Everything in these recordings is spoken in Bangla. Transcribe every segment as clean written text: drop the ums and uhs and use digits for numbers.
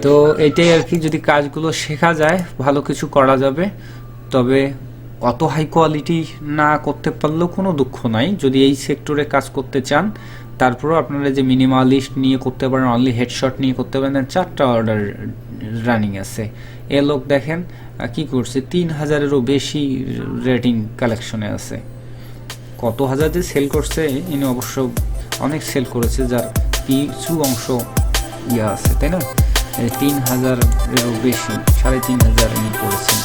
তো এটাই আর কি, যদি কাজগুলো শেখা যায় ভালো কিছু করা যাবে। তবে অত হাই কোয়ালিটি না করতে পারলেও কোনো দুঃখ নাই, যদি এই সেক্টরে কাজ করতে চান। তারপরেও আপনারা যে মিনিমালিস্ট নিয়ে করতে পারেন, অনলি হেডশট নিয়ে করতে পারেন, 4টা অর্ডার রানিং আছে। এ লোক দেখেন কি করছে, 3000-এরও বেশি রেটিং কালেকশনে আছে। কত হাজার যে সেল করছে, ইনি অবশ্য অনেক সেল করেছে, যার কিছু অংশ ইয়ে আছে, তাই না? 3000-এরও বেশি, 3500 ইনি করেছেন।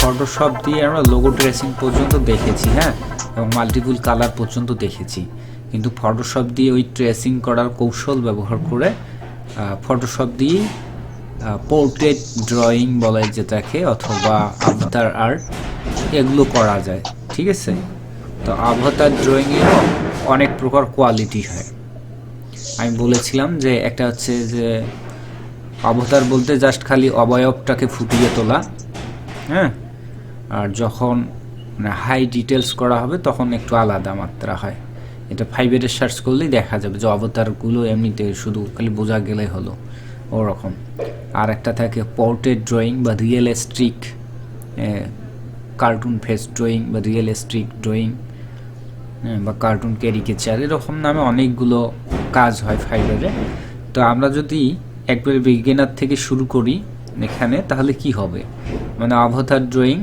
ফটোশপ দিয়ে আমরা লোগো ট্রেসিং পর্যন্ত দেখেছি, হ্যাঁ, এবং মাল্টিপল কালার পর্যন্ত দেখেছি। কিন্তু ফটোশপ দিয়ে ওই ট্রেসিং করার কৌশল ব্যবহার করে ফটোশপ দিয়ে পোর্ট্রেট ড্রয়িং বলে যেটাকে, অথবা আভতার আর্ট, এগুলো করা যায়, ঠিক আছে? তো আভতার ড্রয়িংয়েরও অনেক প্রকার কোয়ালিটি হয়। আমি বলেছিলাম যে একটা হচ্ছে যে অবতার বলতে জাস্ট খালি অবয়বটাকে ফুটিয়ে তোলা, হ্যাঁ, আর যখন মানে হাই ডিটেলস করা হবে তখন একটু আলাদা মাত্রা হয়। এটা 5 সার্চ করলেই দেখা যাবে যে অবতারগুলো এমনিতে শুধু খালি বোঝা গেলেই হলো ওরকম। আর একটা থাকে পোর্ট্রেট ড্রয়িং বা রিয়েলিস্টিক কার্টুন ফেস ড্রয়িং বা রিয়েলিস্টিক ড্রয়িং, বা কার্টুন ক্যারিকেচার, এরকম নামে অনেকগুলো কাজ হয় ফাইবারে। তো আমরা যদি একবারে বিগিনার থেকে শুরু করি এখানে, তাহলে কি হবে, মানে অবতার ড্রয়িং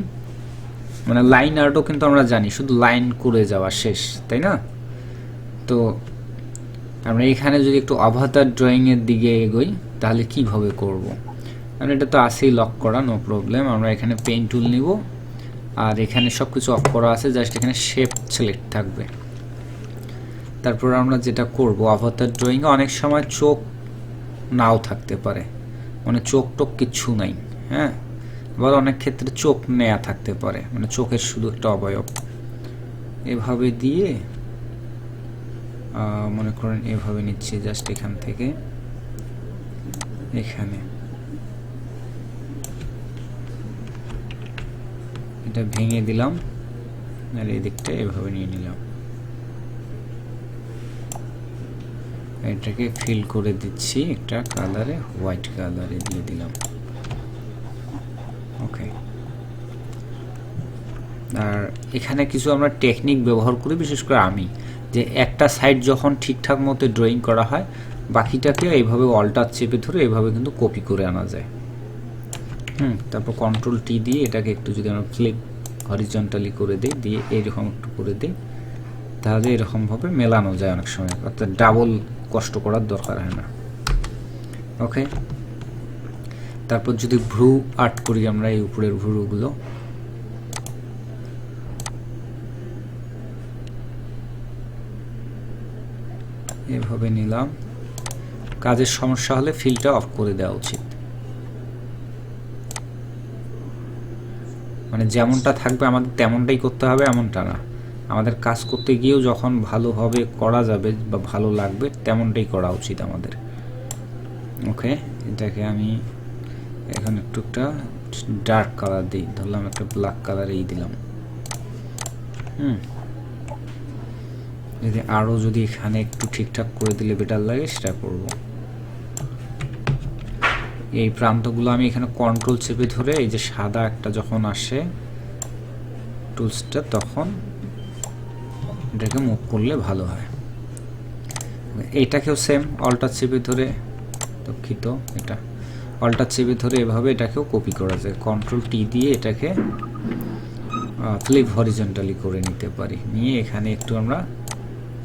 মানে লাইন আর্টও কিন্তু আমরা জানি, শুধু লাইন করে যাওয়া শেষ, তাই না? তো আমরা এখানে যদি একটু অবতার ড্রয়িংয়ের দিকে এগোই তাহলে কিভাবে করব। মানে এটা তো আসেই লক করা, নো প্রবলেম। আমরা এখানে পেন টুল নিব, আর এখানে সব কিছু অফ করা আছে, জাস্ট এখানে শেপ সিলেক্ট থাকবে। তারপর আমরা যেটা করব, অবতার ড্রয়িংয়ে অনেক সময় চোখ নাও থাকতে পারে, মানে চোখ টোক কিচ্ছু নাই, হ্যাঁ, আবার অনেক ক্ষেত্রে চোখ নেয়া থাকতে পারে, মানে চোখের শুধু একটা অবয়ব। এভাবে দিয়ে মনে করেন এভাবে নিচ্ছি, জাস্ট এখান থেকে এখানে এটা ভেঙে দিলাম, আর এই দিকটা এভাবে নিয়ে নিলাম, এটাকে ফিল করে দিচ্ছি একটা কালারে, হোয়াইট কালারে দিয়ে দিলাম, ওকে। আর এখানে কিছু আমরা টেকনিক ব্যবহার করি, বিশেষ করে আমি, যে একটা সাইড যখন ঠিকঠাক মতো ড্রয়িং করা হয়, বাকিটাকে এইভাবে অল্টার চেপে ধরে এইভাবে কিন্তু কপি করে আনা যায়। তারপর কন্ট্রোল টি দিয়ে এটাকে একটু যদি আমরা ফ্লিপ হরিজন্টালি করে দিই, দিয়ে এইরকম একটু করে দিই, তাহলে এরকমভাবে মেলানো যায় অনেক সময়, অর্থাৎ ডাবল কষ্ট করার দরকার হয় না, ওকে। তারপর যদি ভ্রু আর্ট করি আমরা, এই উপরের ভ্রুগুলো এভাবে নিলাম। কাজের সমস্যা হলে ফিলটা অফ করে দেওয়া উচিত, মানে যেমনটা থাকবে আমাদের তেমনটাই করতে হবে এমনটা না, আমাদের কাজ করতে গিয়েও যখন ভালোভাবে করা যাবে বা ভালো লাগবে তেমনটাই করা উচিত আমাদের, ওকে। এটাকে আমি এখন একটুটা ডার্ক কালার দিই, ধরলাম একটা ব্ল্যাক কালারেই দিলাম। যদি আরও যদি এখানে একটু ঠিকঠাক করে দিলে বেটার লাগে সেটা করব। এই প্রান্তগুলো আমি এখানে কন্ট্রোল চেপে ধরে, এই যে সাদা একটা যখন আসে টুলসটা, তখন এটাকে মুভ করলে ভালো হয়। এইটাকেও সেম অল্টার চেপে ধরে, দুঃখিত, এটা অল্টার চেপে ধরে এভাবে এটাকেও কপি করা যায়, কন্ট্রোল টি দিয়ে এটাকে ফ্লিপ হরিজন্টালি করে নিতে পারি, নিয়ে এখানে একটু আমরা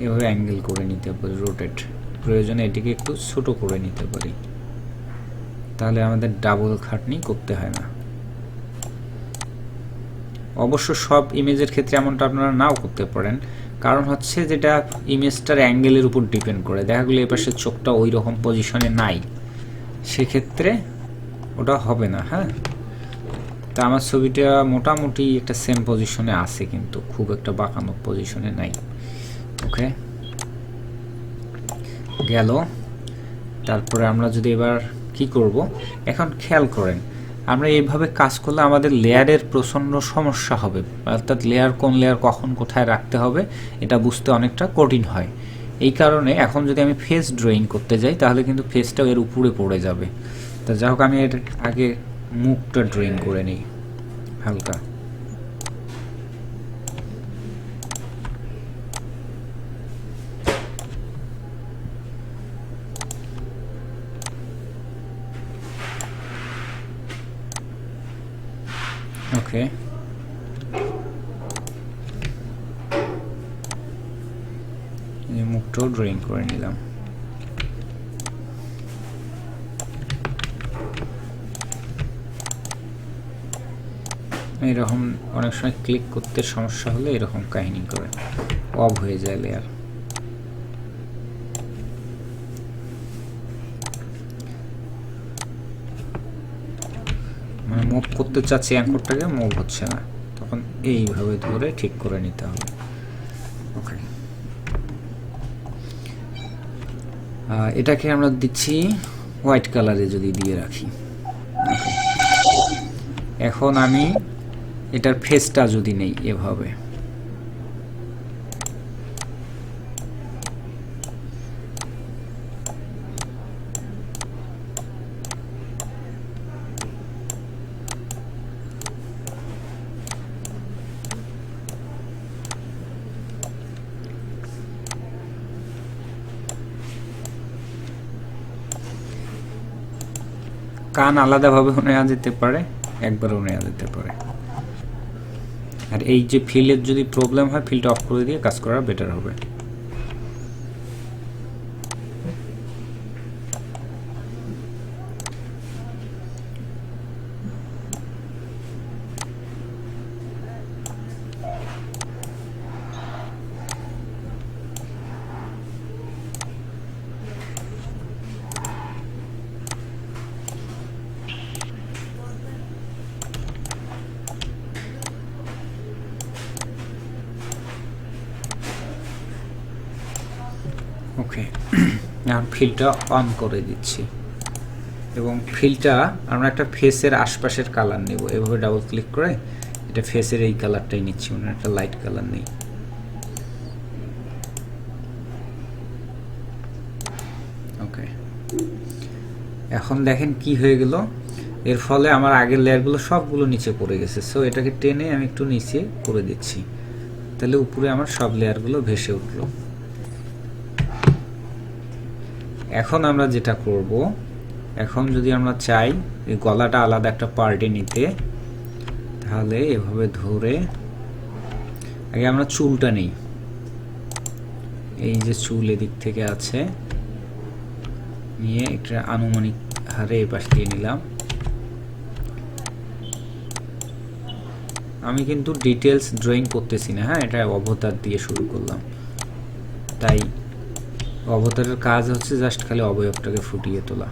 এভাবে অ্যাঙ্গেল করে নিতে পারি, রোটেট, প্রয়োজনে এটিকে একটু ছোট করে নিতে পারি, তাহলে আমাদের ডাবল খাটনি করতে হয় না। অবশ্য সব ইমেজের ক্ষেত্রে এমনটা আপনারা নাও করতে পারেন, কারণ হচ্ছে যেটা ইমেজটার অ্যাঙ্গেলের উপর ডিপেন্ড করে, দেখা গেলো এপাশে চোখটা ওই রকম পজিশনে নাই, সেক্ষেত্রে ওটা হবে না। হ্যাঁ, তা আমার ছবিটা মোটামুটি একটা সেম পজিশনে আছে, কিন্তু খুব একটা বাঁকানো পজিশনে নাই। ওকে, গেল। তারপরে আমরা যদি এবার কি করব, এখন খেয়াল করেন আমরা এইভাবে কাজ করলে আমাদের লেয়ারের প্রচণ্ড সমস্যা হবে, অর্থাৎ লেয়ার কোন লেয়ার কখন কোথায় রাখতে হবে এটা বুঝতে অনেকটা কঠিন হয়। এই কারণে এখন যদি আমি ফেস ড্রয়িং করতে যাই তাহলে কিন্তু ফেসটাও এর উপরে পড়ে যাবে। তা যাই হোক, আমি এর আগে মুখটা ড্রয়িং করে নিই হালকা। ওকে, মুখটাও ড্রয়িং করে নিলাম। এরকম অনেক সময় ক্লিক করতে সমস্যা হলে এরকম কাহিনী করে অফ হয়ে যায় লেয়ার। মানে মুভ করতে চাচ্ছি অ্যাঙ্করটাকে, মুভ হচ্ছে না, তখন এইভাবে ধরে ঠিক করে নিতে হবে। ওকে, এটাকে আমরা দিচ্ছি হোয়াইট কালারে যদি দিয়ে রাখি। এখন আমি এটার ফেসটা যদি নেই এভাবে, কান আলাদাভাবে নেওয়া যেতে পারে, একবারও নেওয়া যেতে পারে। আর এই যে ফিলের যদি প্রবলেম হয়, ফিলটা অফ করে দিয়ে কাজ করা বেটার হবে। ওকে, এখন ফিলটা অন করে দিচ্ছি এবং ফিলটা আমরা একটা ফেসের আশপাশের কালার নেব। এভাবে ডাবল ক্লিক করে এটা ফেসের এই কালারটাই নিচ্ছি, মানে একটা লাইট কালার নেই। ওকে, এখন দেখেন কি হয়ে গেল, এর ফলে আমার আগের লেয়ারগুলো সবগুলো নিচে পড়ে গেছে। সো এটাকে টেনে আমি একটু নিচে করে দিচ্ছি, তাহলে উপরে আমার সব লেয়ারগুলো ভেসে উঠলো। এখন আমরা যেটা করব, এখন যদি আমরা চাই এই গলাটা আলাদা একটা পার্টে নিতে, তাহলে এভাবে ধরে আগে আমরা চুলটা নেই। এই যে চুল এদিক থেকে আছে, নিয়ে একটা আনুমানিক হারে এই পাশ দিয়ে নিলাম। আমি কিন্তু ডিটেলস ড্রয়িং করতেছি না, হ্যাঁ, এটা অবতার দিয়ে শুরু করলাম, তাই অবতারের কাজ হচ্ছে জাস্ট খালি অবয়বটাকে ফুটিয়ে তোলা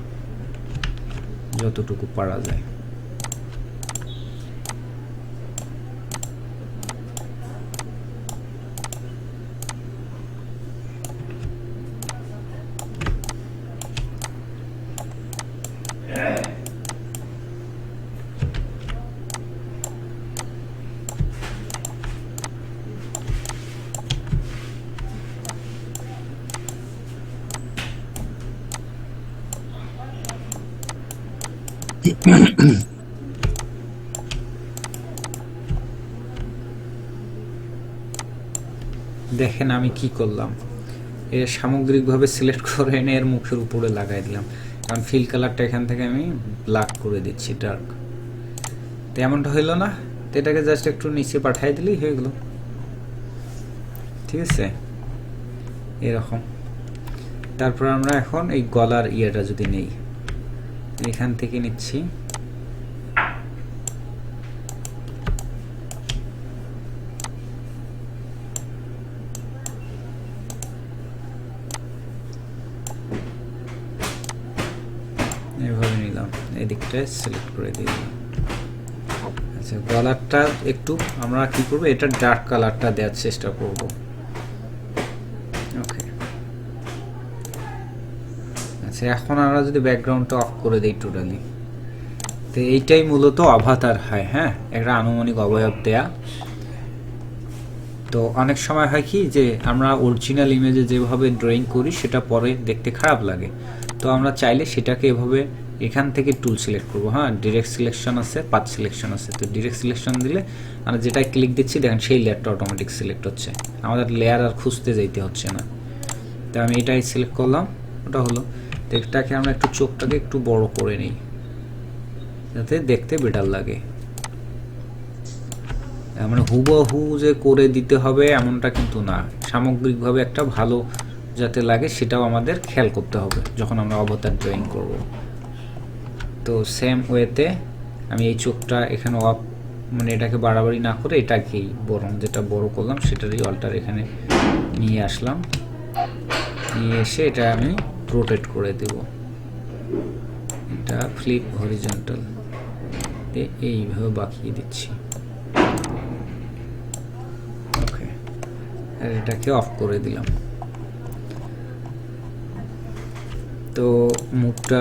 যতটুকু পারা যায়। দেখেন আমি কি করলাম, এর সামগ্রিকভাবে সিলেক্ট করে এনে এর মুখের উপরে লাগাই দিলাম। কারণ ফিল কালারটা এখান থেকে আমি ব্ল্যাক করে দিচ্ছি, ডার্ক। তো এমনটা হইলো না, তো এটাকে জাস্ট একটু নিচে পাঠিয়ে দিলেই হয়ে গেল। ঠিক আছে, এরকম। তারপর আমরা এখন এই গলার ইয়েটা যদি নেই, এখান থেকে নিচ্ছি, এইভাবে নিলাম, এই দিকটায় সিলেক্ট করে দিলাম। আচ্ছা, গলারটা একটু আমরা কি করব, এটা ডার্ক কালারটা দেওয়ার চেষ্টা করব। ওকে, আচ্ছা এখন আমরা যদি ব্যাকগ্রাউন্ডটা অফ করে দিই টোটালি, তো এইটাই মূলত অবতার হয়। হ্যাঁ, একটা আনুমানিক অবয়ব দেয়া। তো অনেক সময় হয় কি যে আমরা অরিজিনাল ইমেজে যেভাবে ড্রয়িং করি সেটা পরে দেখতে খারাপ লাগে, তো আমরা চাইলে সেটাকে এভাবে এখান থেকে টুল সিলেক্ট করবো। হ্যাঁ, ডিরেক্ট সিলেকশন আছে, পাথ সিলেকশন আছে। তো ডিরেক্ট সিলেকশন দিলে আমরা যেটাই ক্লিক দিচ্ছি দেখেন সেই লেয়ারটা অটোমেটিক সিলেক্ট হচ্ছে, আমাদের লেয়ার আর খুঁজতে যাইতে হচ্ছে না। তো আমি এটাই সিলেক্ট করলাম, ওটা হলো। তো এটাকে আমরা একটু চোখটাকে একটু বড় করে নিই যাতে দেখতে বেটার লাগে। মানে হুবহু যে করে দিতে হবে এমনটা কিন্তু না, সামগ্রিকভাবে একটা ভালো যাতে লাগে সেটাও আমাদের খেয়াল করতে হবে যখন আমরা অবতার ড্রয়িং করব। তো সেম ওয়েতে আমি এই চোখটা এখানে অফ, মানে এটাকে বাড়াবাড়ি না করে এটাকেই বরং যেটা বড় করলাম সেটারই অল্টার এখানে নিয়ে আসলাম, নিয়ে এসে এটা আমি রোটেট করে দেব। এটা ফ্লিপ হরিজন্টাল এইভাবে বাঁকিয়ে দিচ্ছি। ওকে, আর এটাকে অফ করে দিলাম। তো মুখটা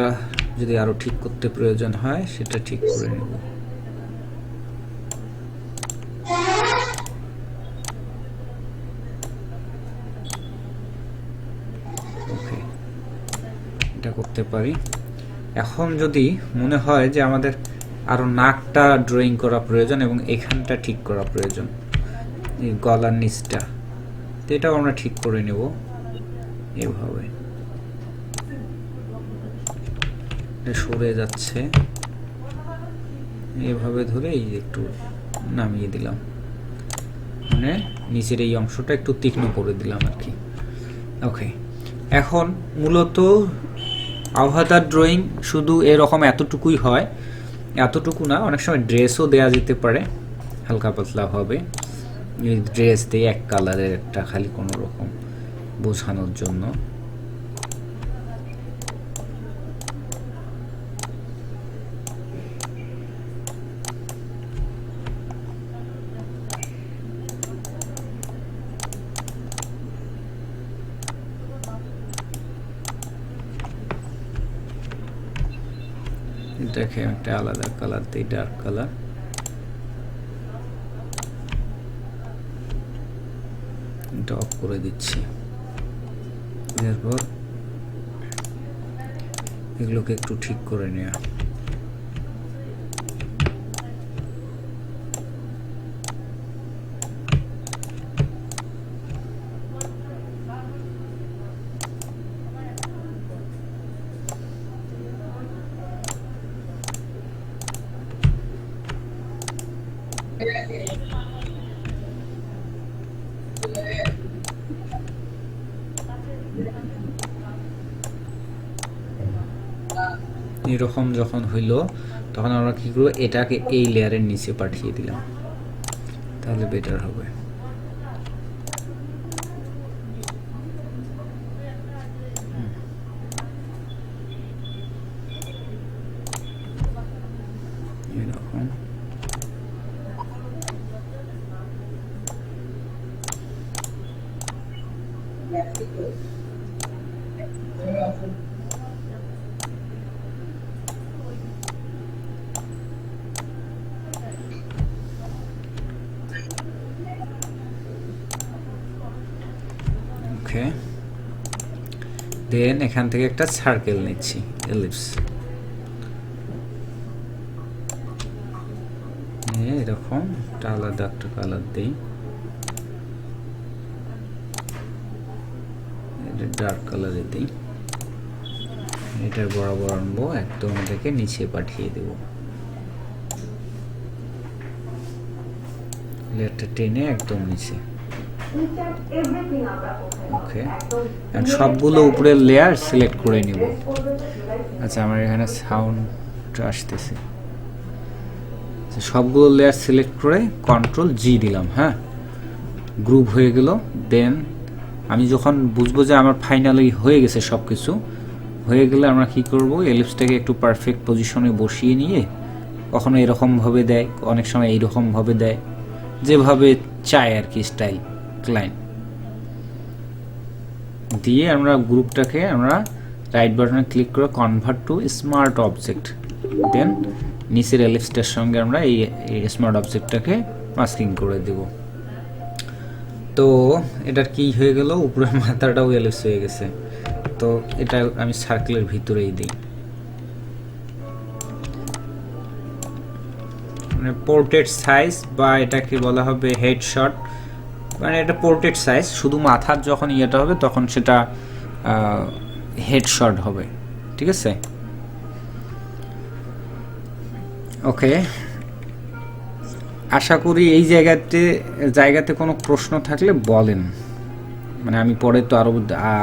যদি আরো ঠিক করতে প্রয়োজন হয় সেটা ঠিক করে নেব। ওকে, এটা করতে পারি। এখন যদি মনে হয় যে আমাদের আরো নাকটা ড্রয়িং করা প্রয়োজন এবং এখানটা ঠিক করা প্রয়োজন, এই গলার নিচটা, তো এটাও আমরা ঠিক করে নেব এভাবে। সরে যাচ্ছে, এভাবে ধরে এই একটু নামিয়ে দিলাম, মানে নিচের এই অংশটা একটু তীক্ষ্ণ করে দিলাম আর কি। ওকে, এখন মূলত আভাতার ড্রয়িং শুধু এরকম এতটুকুই হয়, এতটুকু না, অনেক সময় ড্রেসও দেয়া যেতে পারে হালকা পাতলা হবে। ড্রেস দিয়ে এক কালারের একটা খালি কোনো রকম বোঝানোর জন্য। এটাকে একটা আলাদা কালার দিই, ডার্ক কালার। এটা অফ করে দিচ্ছি। এরপর এগুলোকে একটু ঠিক করে নেওয়া। এরকম যখন হইল তখন আমরা কি করব, এটাকে এই লেয়ারের নিচে পাঠিয়ে দিলাম, তাহলে বেটার হবে। এরকম ওকে, দেন এখান থেকে একটা সার্কেল নিচ্ছি, এলিপস। এরকম একটা আলাদা একটা কালার দিই, এটা ডার্ক কালারে দিই। এটার বরাবর আনবো, একদম এটাকে নিচে পাঠিয়ে দেব, লেয়ারটা টেনে একদম নিচে। ওকে, সবগুলো উপরের লেয়ার সিলেক্ট করে নিব। আচ্ছা, আমার এখানে সাউন্ড আসতেছে, সবগুলো লেয়ার সিলেক্ট করে কন্ট্রোল জি দিলাম। হ্যাঁ, গ্রুপ হয়ে গেল। দেন আমি যখন বুঝবো যে আমার ফাইনালি হয়ে গেছে সব কিছু, হয়ে গেলে আমরা কি করব, এলিপসটাকে একটু পারফেক্ট পজিশনে বসিয়ে নিয়ে, কখনো এরকমভাবে দেয়, অনেক সময় এইরকমভাবে দেয়, যেভাবে চায় আর কি স্টাইল ক্লায়েন্ট দিয়ে আমরা গ্রুপটাকে আমরা রাইট বাটনে ক্লিক করে কনভার্ট টু স্মার্ট অবজেক্ট, দেন নিচের এলিপসটার সঙ্গে আমরা এই স্মার্ট অবজেক্টটাকে মাস্কিং করে দেব। তো এটার কি হয়ে গেল, উপরের মাথাটাও এলিপস হয়ে গেছে। তো এটা আমি সার্কেলের ভিতরেই দিই, মানে পোর্ট্রেট সাইজ বা এটাকে বলা হবে হেডশট, মানে এটা পোর্ট্রেট সাইজ, শুধু মাথার যখন ইয়েটা হবে তখন সেটা হেডশট হবে, ঠিক আছে। ওকে, আশা করি এই জায়গাতে কোনো প্রশ্ন থাকলে বলেন, মানে আমি পরে তো আরও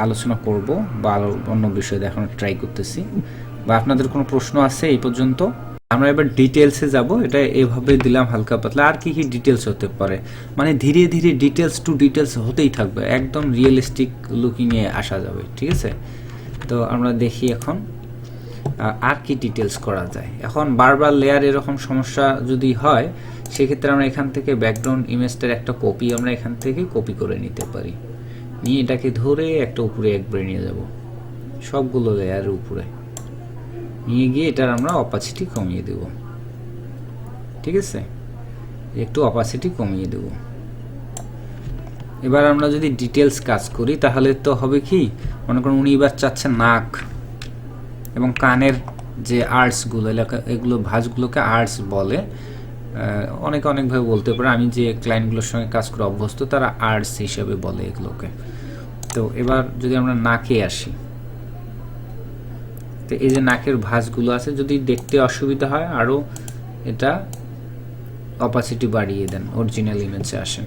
আলোচনা করব বা আরও অন্য বিষয়ে দেখানোর ট্রাই করতেছি, বা আপনাদের কোনো প্রশ্ন আছে এই পর্যন্ত। আমরা এবার ডিটেলসে যাব, এটা এভাবে দিলাম হালকা পাতলা। আর কি কি ডিটেলস হতে পারে, মানে ধীরে ধীরে ডিটেলস টু ডিটেলস হতেই থাকবে, একদম রিয়েলিস্টিক লুকিংয়ে আসা যাবে, ঠিক আছে। তো আমরা দেখি এখন আর কি ডিটেলস করা যায়। এখন বারবার লেয়ার এরকম সমস্যা যদি হয়, সেক্ষেত্রে আমরা এখান থেকে ব্যাকগ্রাউন্ড ইমেজটার একটা কপি আমরা এখান থেকে কপি করে নিতে পারি, নিয়ে এটাকে ধরে একটা উপরে একবারে নিয়ে যাব, সবগুলো লেয়ারের উপরে নিয়ে গিয়ে এটার আমরা অপাসিটি কমিয়ে দেব, ঠিক আছে, একটু অপাসিটি কমিয়ে দেব। এবার আমরা যদি ডিটেলস কাজ করি তাহলে তো হবে কি, মনে করুন উনি এবার চাচ্ছেন নাক এবং কানের যে আর্টসগুলো, এগুলো ভাঁজগুলোকে আর্টস বলে, অনেকভাবে বলতে পারে। আমি যে ক্লায়েন্টগুলোর সঙ্গে কাজ করে অভ্যস্ত, তারা আর্টস হিসেবে বলে এগুলোকে। তো এবার যদি আমরা নাকে আসি, তো এই যে নাকের ভাঁজগুলো আছে, যদি দেখতে অসুবিধা হয় আরও এটা অপাসিটি বাড়িয়ে দেন, অরিজিনাল ইমেজে আসেন।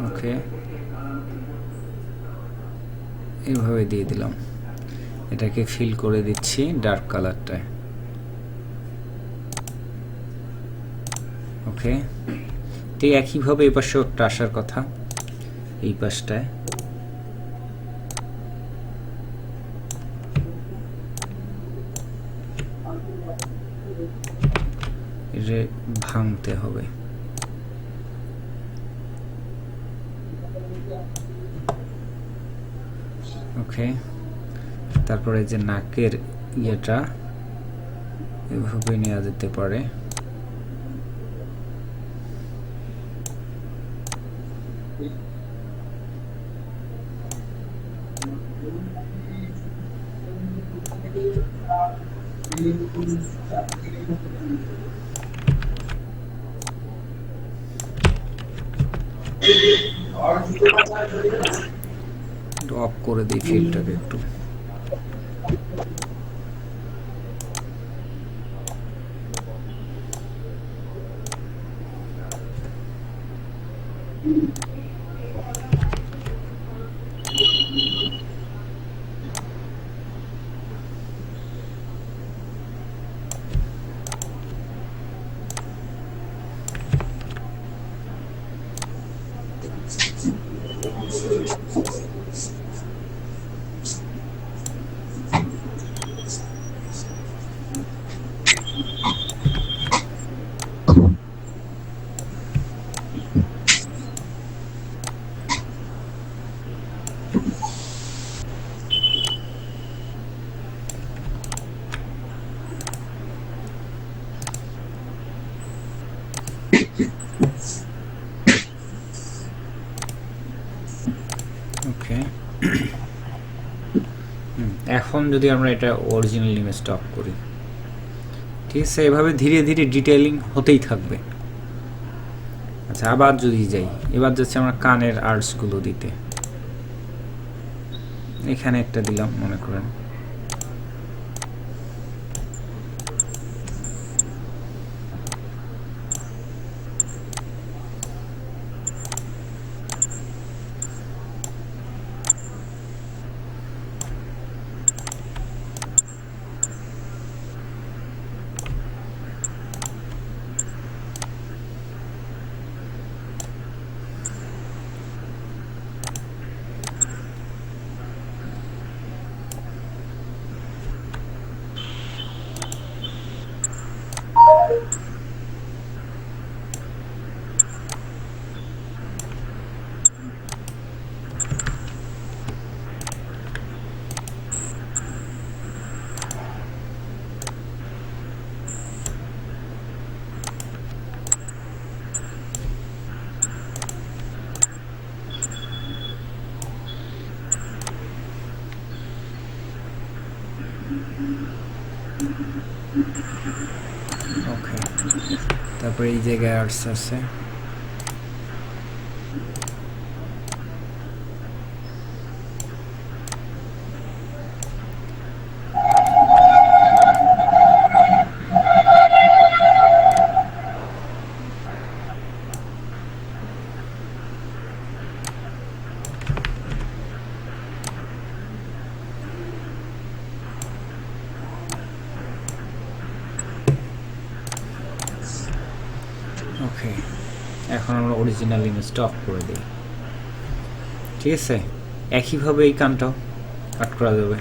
ওকে, এইভাবে দিয়ে দিলাম, এটাকে ফিল করে দিচ্ছি ডার্ক কালারটায়। ওকে, ঠিক একইভাবে এই পাশে একটা আসার কথা, এই পাশটায় এটা ভাঙতে হবে। ওকে, তারপরে যে নাকের ইয়েটা এভাবে নেওয়া যেতে পারে। অফ করে দিই ফিল্ডটাকে একটু। ওকে, এখন যদি আমরা এটা অরিজিনাল ইমেজটা অফ করি, ঠিক আছে, এভাবে ধীরে ধীরে ডিটেইলিং হতেই থাকবে। আচ্ছা, আবার যদি যাই, এবার যাচ্ছে আমরা কানের আর্টসগুলো দিতে, এখানে একটা দিলাম মনে করেন, ওকে, তারপরে এই জায়গায় আর্টস আছে। ওকে, এখন আমরা অরিজিনাল ইমেজটা অফ করে দিই। ঠিক আছে, একইভাবে এই কানটাও কাট করা যাবে।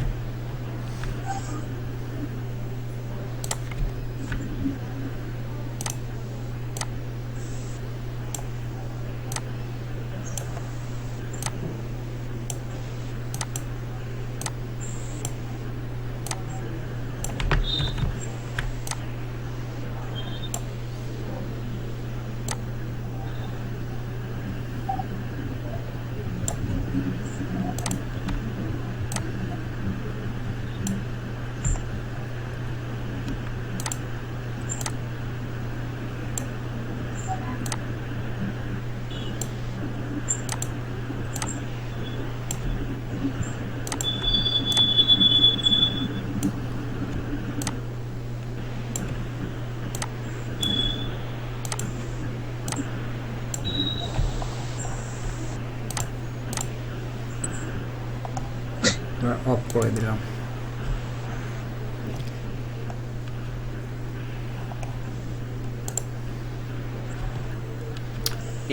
অফ করে দিলাম।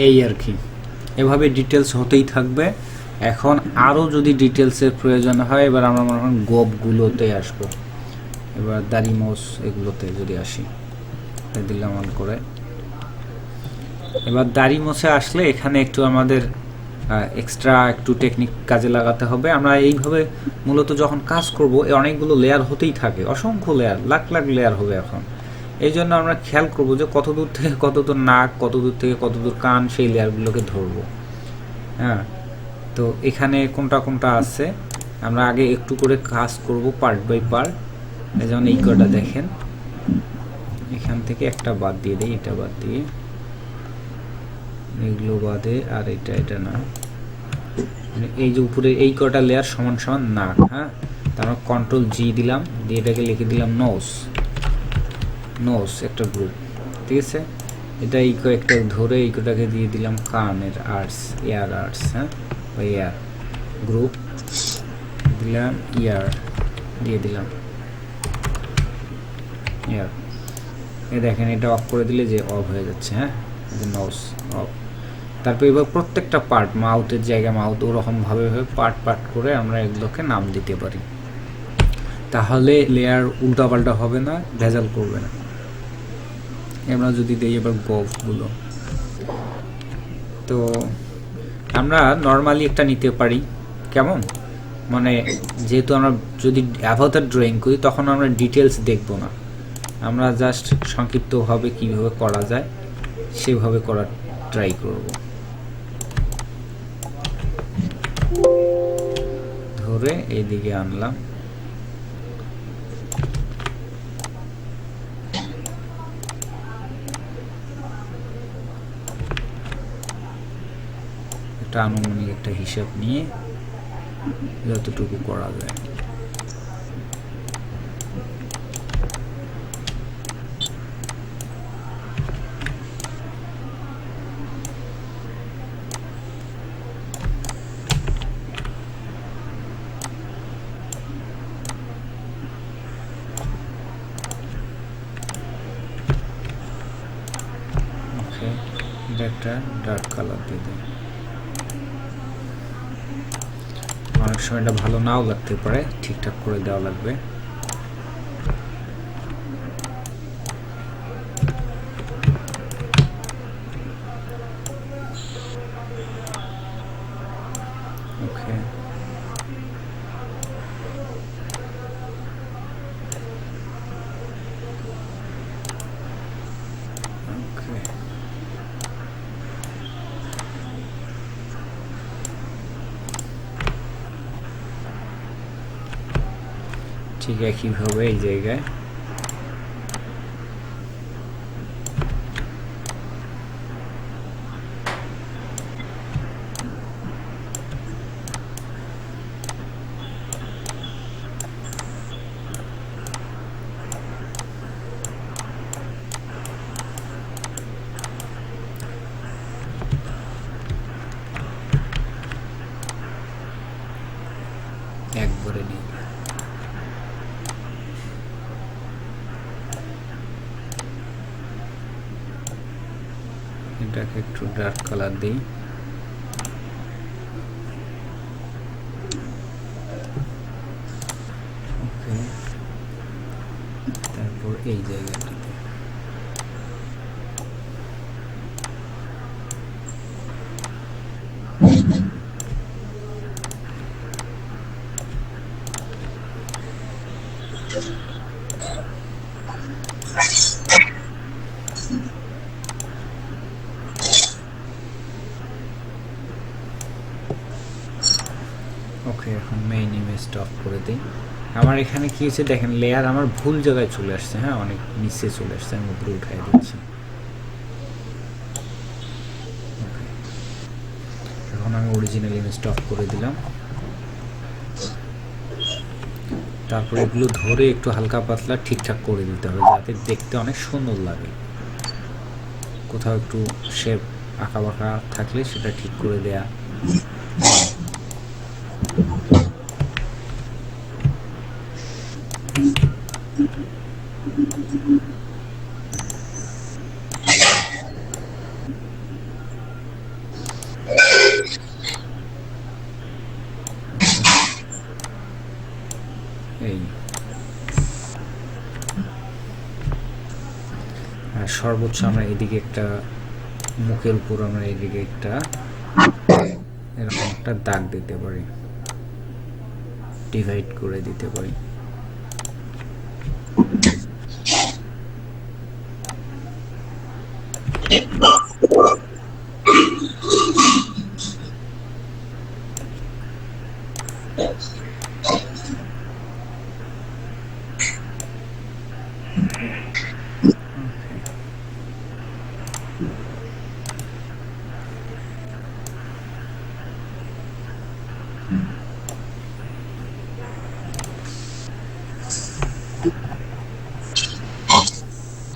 এই আর কি, এভাবে ডিটেলস হতেই থাকবে। এখন আরও যদি ডিটেলসের প্রয়োজন হয়, এবার আমরা মনে করেন গোপগুলোতে আসবো। এবার দাড়ি মোস এগুলোতে যদি আসি, দিলাম অন করে। এবার দাড়ি মোসে আসলে এখানে একটু আমাদের এক্সট্রা একটু টেকনিক কাজে লাগাতে হবে। আমরা এইভাবে মূলত যখন কাজ করব, অনেকগুলো লেয়ার হতেই থাকে, অসংখ্য লেয়ার, লাখ লাখ লেয়ার হবে। এখন এই জন্য আমরা খেয়াল করব যে কত দূর থেকে কত দূর নাক, কত দূর থেকে কত দূর কান, সেই লেয়ারগুলোকে ধরবো। হ্যাঁ, তো এখানে কোনটা কোনটা আছে আমরা আগে একটু করে কাজ করব পার্ট বাই পার্ট। যেমন এই কটা দেখেন, এখান থেকে একটা বাদ দিয়ে দিই, এটা বাদ দিয়ে, এগুলো বাদে, আর এটা না, এই যে উপরে এই কটা লেয়ার সমান সমান নাক। হ্যাঁ, তারপর কন্ট্রোল জি দিলাম, দিয়ে এটাকে লিখে দিলাম নোস একটা গ্রুপ। ঠিক আছে, এটা এই কয়েকটা ধরে এই কটাকে দিয়ে দিলাম কানের আর্টস, এয়ার আর্টস। হ্যাঁ, বা এয়ার গ্রুপ দিলাম, ইয়ার দিয়ে দিলাম ইয়ার। এই দেখেন, এটা অফ করে দিলে যে অফ হয়ে যাচ্ছে। হ্যাঁ, নোস অফ। তারপর এবার প্রত্যেকটা পার্ট, মাউথের জায়গায় মাউথ, ওরকমভাবে পার্ট পার্ট করে আমরা এগুলোকে নাম দিতে পারি। তাহলে লেয়ার উল্টাপাল্টা হবে না, ভেজাল করবে না। আমরা যদি দিই এবার গোফগুলো, তো আমরা নর্মালি একটা নিতে পারি। কেমন, মানে যেহেতু আমরা যদি অ্যাভাটার ড্রয়িং করি তখন আমরা ডিটেলস দেখব না, আমরা জাস্ট সংক্ষিপ্তভাবে কীভাবে করা যায় সেভাবে করার ট্রাই করব। ধরে এইদিকে আনলাম, একটা আনুমানিক একটা হিসাব নিয়ে যতটুকু করা যায়। ওকে, এটা একটা ডার্ক কালার দিয়ে দেয়। অনেক সময় এটা ভালো নাও লাগতে পারে, ঠিকঠাক করে দেওয়া লাগবে। ঠিক একইভাবে এই জায়গায় একবারে নিয়ে এটাকে একটু ডার্ক কালার দিই। ওকে, তারপর এই জায়গাটিতে ওকে, এখন মেইন ইমেজটা অফ করে দিই। আমার এখানে কি হয়েছে দেখেন, লেয়ার আমার ভুল জায়গায় চলে আসছে। হ্যাঁ, অনেক নিচে চলে আসছে, আমি উপরে উঠাই দিচ্ছি। ওকে, এখন আমি অরিজিনাল ইমেজটা অফ করে দিলাম। তারপরে এগুলো ধরে একটু হালকা পাতলা ঠিকঠাক করে দিতে হবে, যাতে দেখতে অনেক সুন্দর লাগে। কোথাও একটু শেপ আঁকা বাঁকা থাকলে সেটা ঠিক করে দেয়া। এই আর সর্বোচ্চ আমরা এদিকে একটা মুখের উপর আমরা এদিকে একটা এরকম একটা দাগ দিতে পারি, ডিভাইড করে দিতে পারি।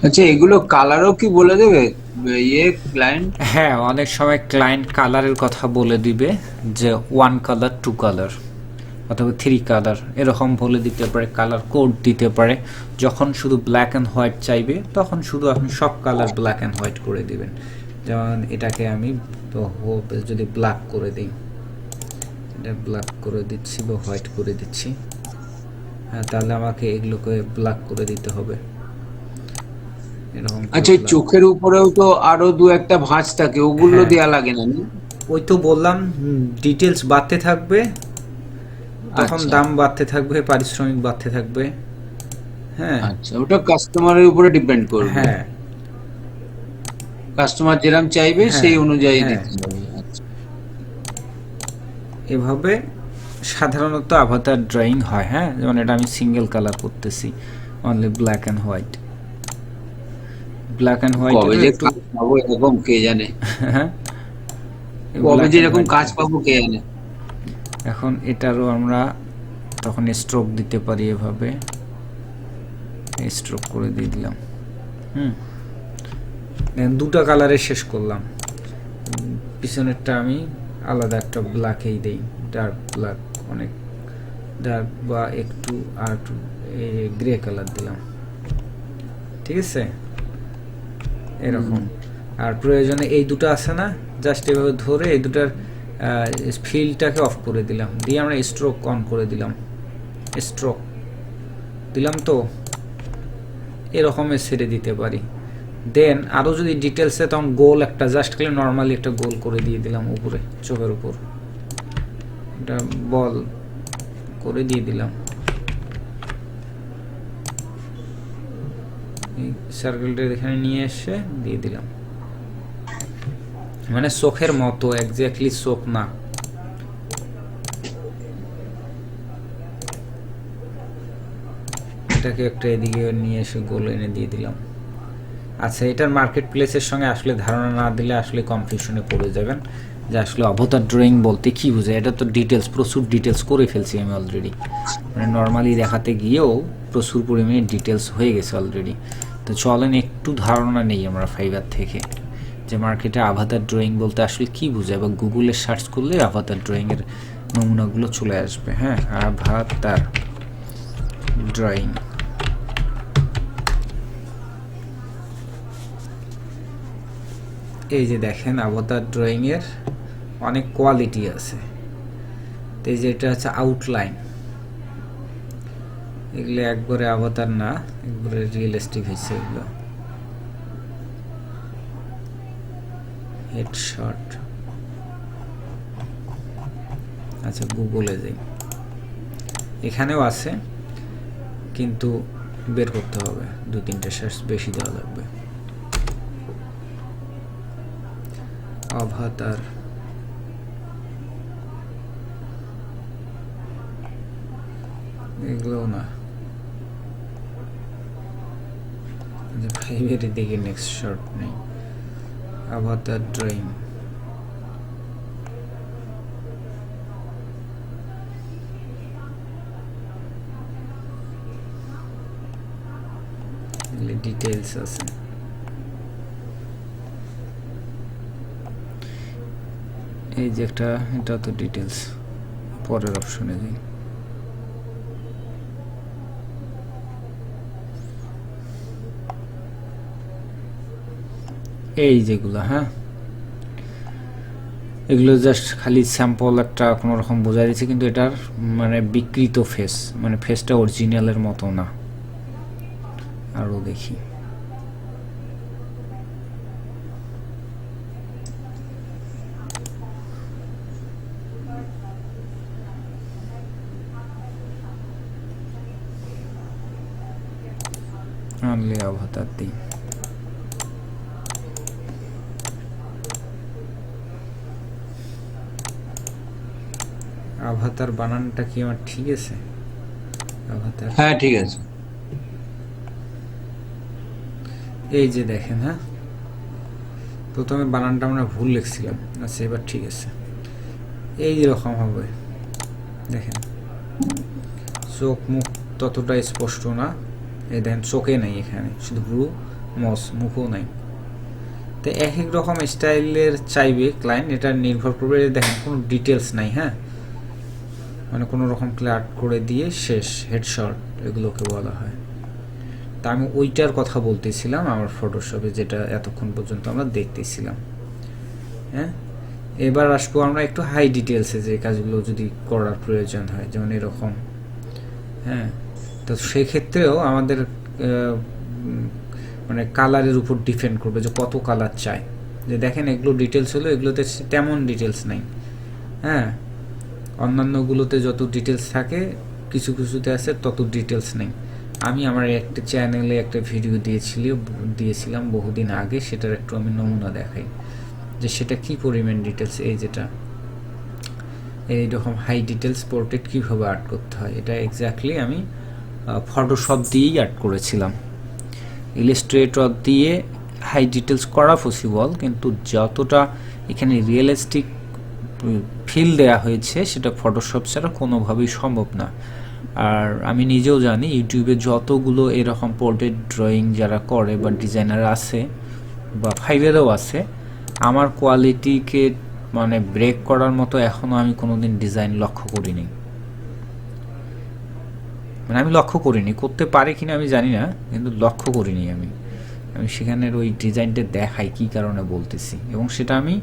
আচ্ছা, এগুলো কালারও কি বলে দেবে ক্লায়েন্ট? হ্যাঁ, অনেক সময় ক্লায়েন্ট কালারের কথা বলে দিবে যে 1 কালার 2 কালার অথবা 3 কালার এরকম বলে দিতে পারে, কালার কোড দিতে পারে। যখন শুধু ব্ল্যাক অ্যান্ড হোয়াইট চাইবে তখন শুধু আপনি সব কালার ব্ল্যাক অ্যান্ড হোয়াইট করে দিবেন। যেমন এটাকে আমি যদি ব্ল্যাক করে দিই, এটা ব্ল্যাক করে দিচ্ছি বা হোয়াইট করে দিচ্ছি। হ্যাঁ, তাহলে আমাকে এগুলোকে ব্ল্যাক করে দিতে হবে। আচ্ছা, চোখের উপরেও তো আরো দু একটা ভাঁজ থাকে, ওগুলো দেয়া লাগে না? ওই তো বললাম, ডিটেলস বাড়তে থাকবে তখন দাম বাড়তে থাকবে, পারিশ্রমিক বাড়তে থাকবে। হ্যাঁ, আচ্ছা, ওটা কাস্টমারের উপরে ডিপেন্ড করবে। হ্যাঁ, কাস্টমার যেরকম চাইবে সেই অনুযায়ী দিতে হবে। এভাবে সাধারণত আভাতার ড্রয়িং হয়। হ্যাঁ, যেমন এটা আমি সিঙ্গেল কালার করতেছি, only black and white. Black and white কবে যে কাজ পাবো এরকম কে জানে, কবে যে এরকম কাজ পাবো কে জানে। এখন এটারও আমরা তখন স্ট্রোক দিতে পারি, এভাবে স্ট্রোক করে দিয়ে দিলাম। দুটো কালারে শেষ করলাম। পিছনেরটা আমি আলাদা একটা ব্ল্যাকেই দেই, ডার্ক ব্ল্যাক, অনেক ডার্ক বা একটু আর একটু গ্রে কালার দিলাম। ঠিক আছে, এরকম। আর প্রয়োজনে এই দুটো আছে না, জাস্ট এভাবে ধরে এই দুটার ফিলটাকে অফ করে দিলাম, দিয়ে আমরা স্ট্রোক অন করে দিলাম। স্ট্রোক দিলাম তো এরকমের ছেড়ে দিতে পারি। দেন আরও যদি ডিটেলসে, তখন গোল একটা জাস্ট খালি নর্মালি একটা গোল করে দিয়ে দিলাম উপরে, চোখের উপর একটা বল করে দিয়ে দিলাম। এই সার্কেলটা এখানে নিয়ে এসে দিয়ে দিলাম, মানে চোখের মতো এক্স্যাক্টলি চোখ না। এটাকে একটা এদিকে নিয়ে এসে গোল এনে দিয়ে দিলাম। আচ্ছা, এটার মার্কেট প্লেসের সঙ্গে আসলে ধারণা না দিলে আসলে কনফিউশনে পড়ে যাবেন যে আসলে অবতার ড্রয়িং বলতে কী বোঝায়। এটা তো ডিটেলস, প্রচুর ডিটেলস করে ফেলছি আমি অলরেডি, মানে নর্মালি দেখাতে গিয়েও প্রচুর পরিমাণে ডিটেলস হয়ে গেছে অলরেডি। তো চলেন একটু ধারণা নেই আমরা ফাইবার থেকে যে মার্কেটে আভাতার ড্রয়িং বলতে আসলে কী বোঝায়, বা গুগলে সার্চ করলে আভাতার ড্রয়িংয়ের নমুনাগুলো চলে আসবে। হ্যাঁ, আভাতার ড্রয়িং। এই যে দেখেন আভাতার ড্রয়িংয়ের অনেক কোয়ালিটি আছে। তো এই যে এটা হচ্ছে আউটলাইন, এগুলো একবারে আভাতার না, একবারে রিয়েলিস্টিক হয়েছে এগুলো। হেডশট, আচ্ছা গুগলে যাই, এখানেও আছে কিন্তু বের করতে হবে, 2-3টা সার্চ বেশি দেওয়া লাগবে। আভাতার এগুলো না, ফাইভের দিকে নেক্সট শট নেই। আভাতার ড্রয়িং, ডিটেলস আছে। এই যে একটা, এটা তো ডিটেলস, পরের অপশনে যাই। এই যেগুলো, হ্যাঁ এগুলো জাস্ট খালি স্যাম্পল একটা কোনো রকম বোঝাই দিচ্ছে, কিন্তু এটার মানে বিকৃত ফেস, মানে ফেসটা অরিজিনালের মতো না। আরও দেখি, আনলে আভাতার দিই। আভাতার বানানটা কি আমার ঠিক আছে? আভাতার, হ্যাঁ ঠিক আছে। এই যে দেখেন, হ্যাঁ প্রথমে বানানটা আমরা ভুল লিখছিলাম, আচ্ছা এবার ঠিক আছে। এই রকম হবে, দেখেন চোখ মুখ ততটা স্পষ্ট না, এই দেখেন চোখে নাই, এখানে শুধু ভ্রু মস, মুখও নাই। তো এক এক রকম স্টাইলের চাইবে ক্লায়েন্ট, এটা নির্ভর করবে। দেখেন কোনো ডিটেলস নাই, হ্যাঁ মানে কোনো রকম ক্লার্ট করে দিয়ে শেষ, হেডশট এগুলোকে বলা হয়। তা আমি ওইটার কথা বলতেছিলাম আমার ফটোশপে, যেটা এতক্ষণ পর্যন্ত আমরা দেখতেছিলাম। হ্যাঁ, এবার আসবো আমরা একটু হাই ডিটেলসে, যে কাজগুলো যদি করার প্রয়োজন হয়, যেমন এরকম। হ্যাঁ, তো সেক্ষেত্রেও আমাদের মানে কালারের উপর ডিপেন্ড করবে যে কত কালার চাই। যে দেখেন এগুলো ডিটেলস হলো, এগুলোতে তেমন ডিটেলস নাই। হ্যাঁ, অন্যান্যগুলোতে যত ডিটেলস থাকে কিছু কিছুতে আছে তত ডিটেলস নেই। আমি আমার একটা চ্যানেলে একটা ভিডিও দিয়েছিলাম বহুদিন আগে, সেটার একটু আমি নমুনা দেখাই যে সেটা কি পরিমাণ ডিটেলস। এই যেটা এইরকম হাই ডিটেলস পোর্ট্রেট কীভাবে আর্ট করতে হয়, এটা এক্স্যাক্টলি আমি ফটোশপ দিয়েই আর্ট করেছিলাম। ইলাস্ট্রেটর দিয়ে হাই ডিটেলস করা পসিবল, কিন্তু যতটা এখানে রিয়েলিস্টিক ফিল দেয়া হয়েছে সেটা ফটোশপ ছাড়া কোনোভাবেই সম্ভব না। আর আমি নিজেও জানি ইউটিউবে যতগুলো এরকম পোর্ট্রেট ড্রয়িং যারা করে বা ডিজাইনার আছে বা ফাইবারেও আছে, আমার কোয়ালিটিকে মানে ব্রেক করার মতো এখনও আমি কোনোদিন ডিজাইন লক্ষ্য করিনি। মানে আমি লক্ষ্য করিনি, করতে পারে কিনা আমি জানি না, কিন্তু লক্ষ্য করিনি আমি সেখানের ওই ডিজাইনটা দেখাই কী কারণে বলতেছি, এবং সেটা আমি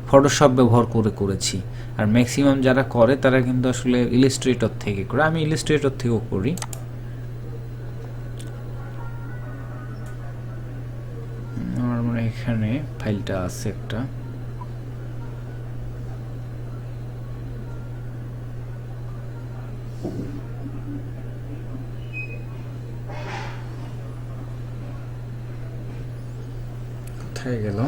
ফটোশপ ব্যবহার করেছি। আর ম্যাক্সিমাম যারা করে তারা কিন্তু আসলে ইলাস্ট্রেটর থেকে করে, আমি ইলাস্ট্রেটর থেকেও করি। আমার মানে এখানে ফাইলটা আছে একটা, কোথায় গেল?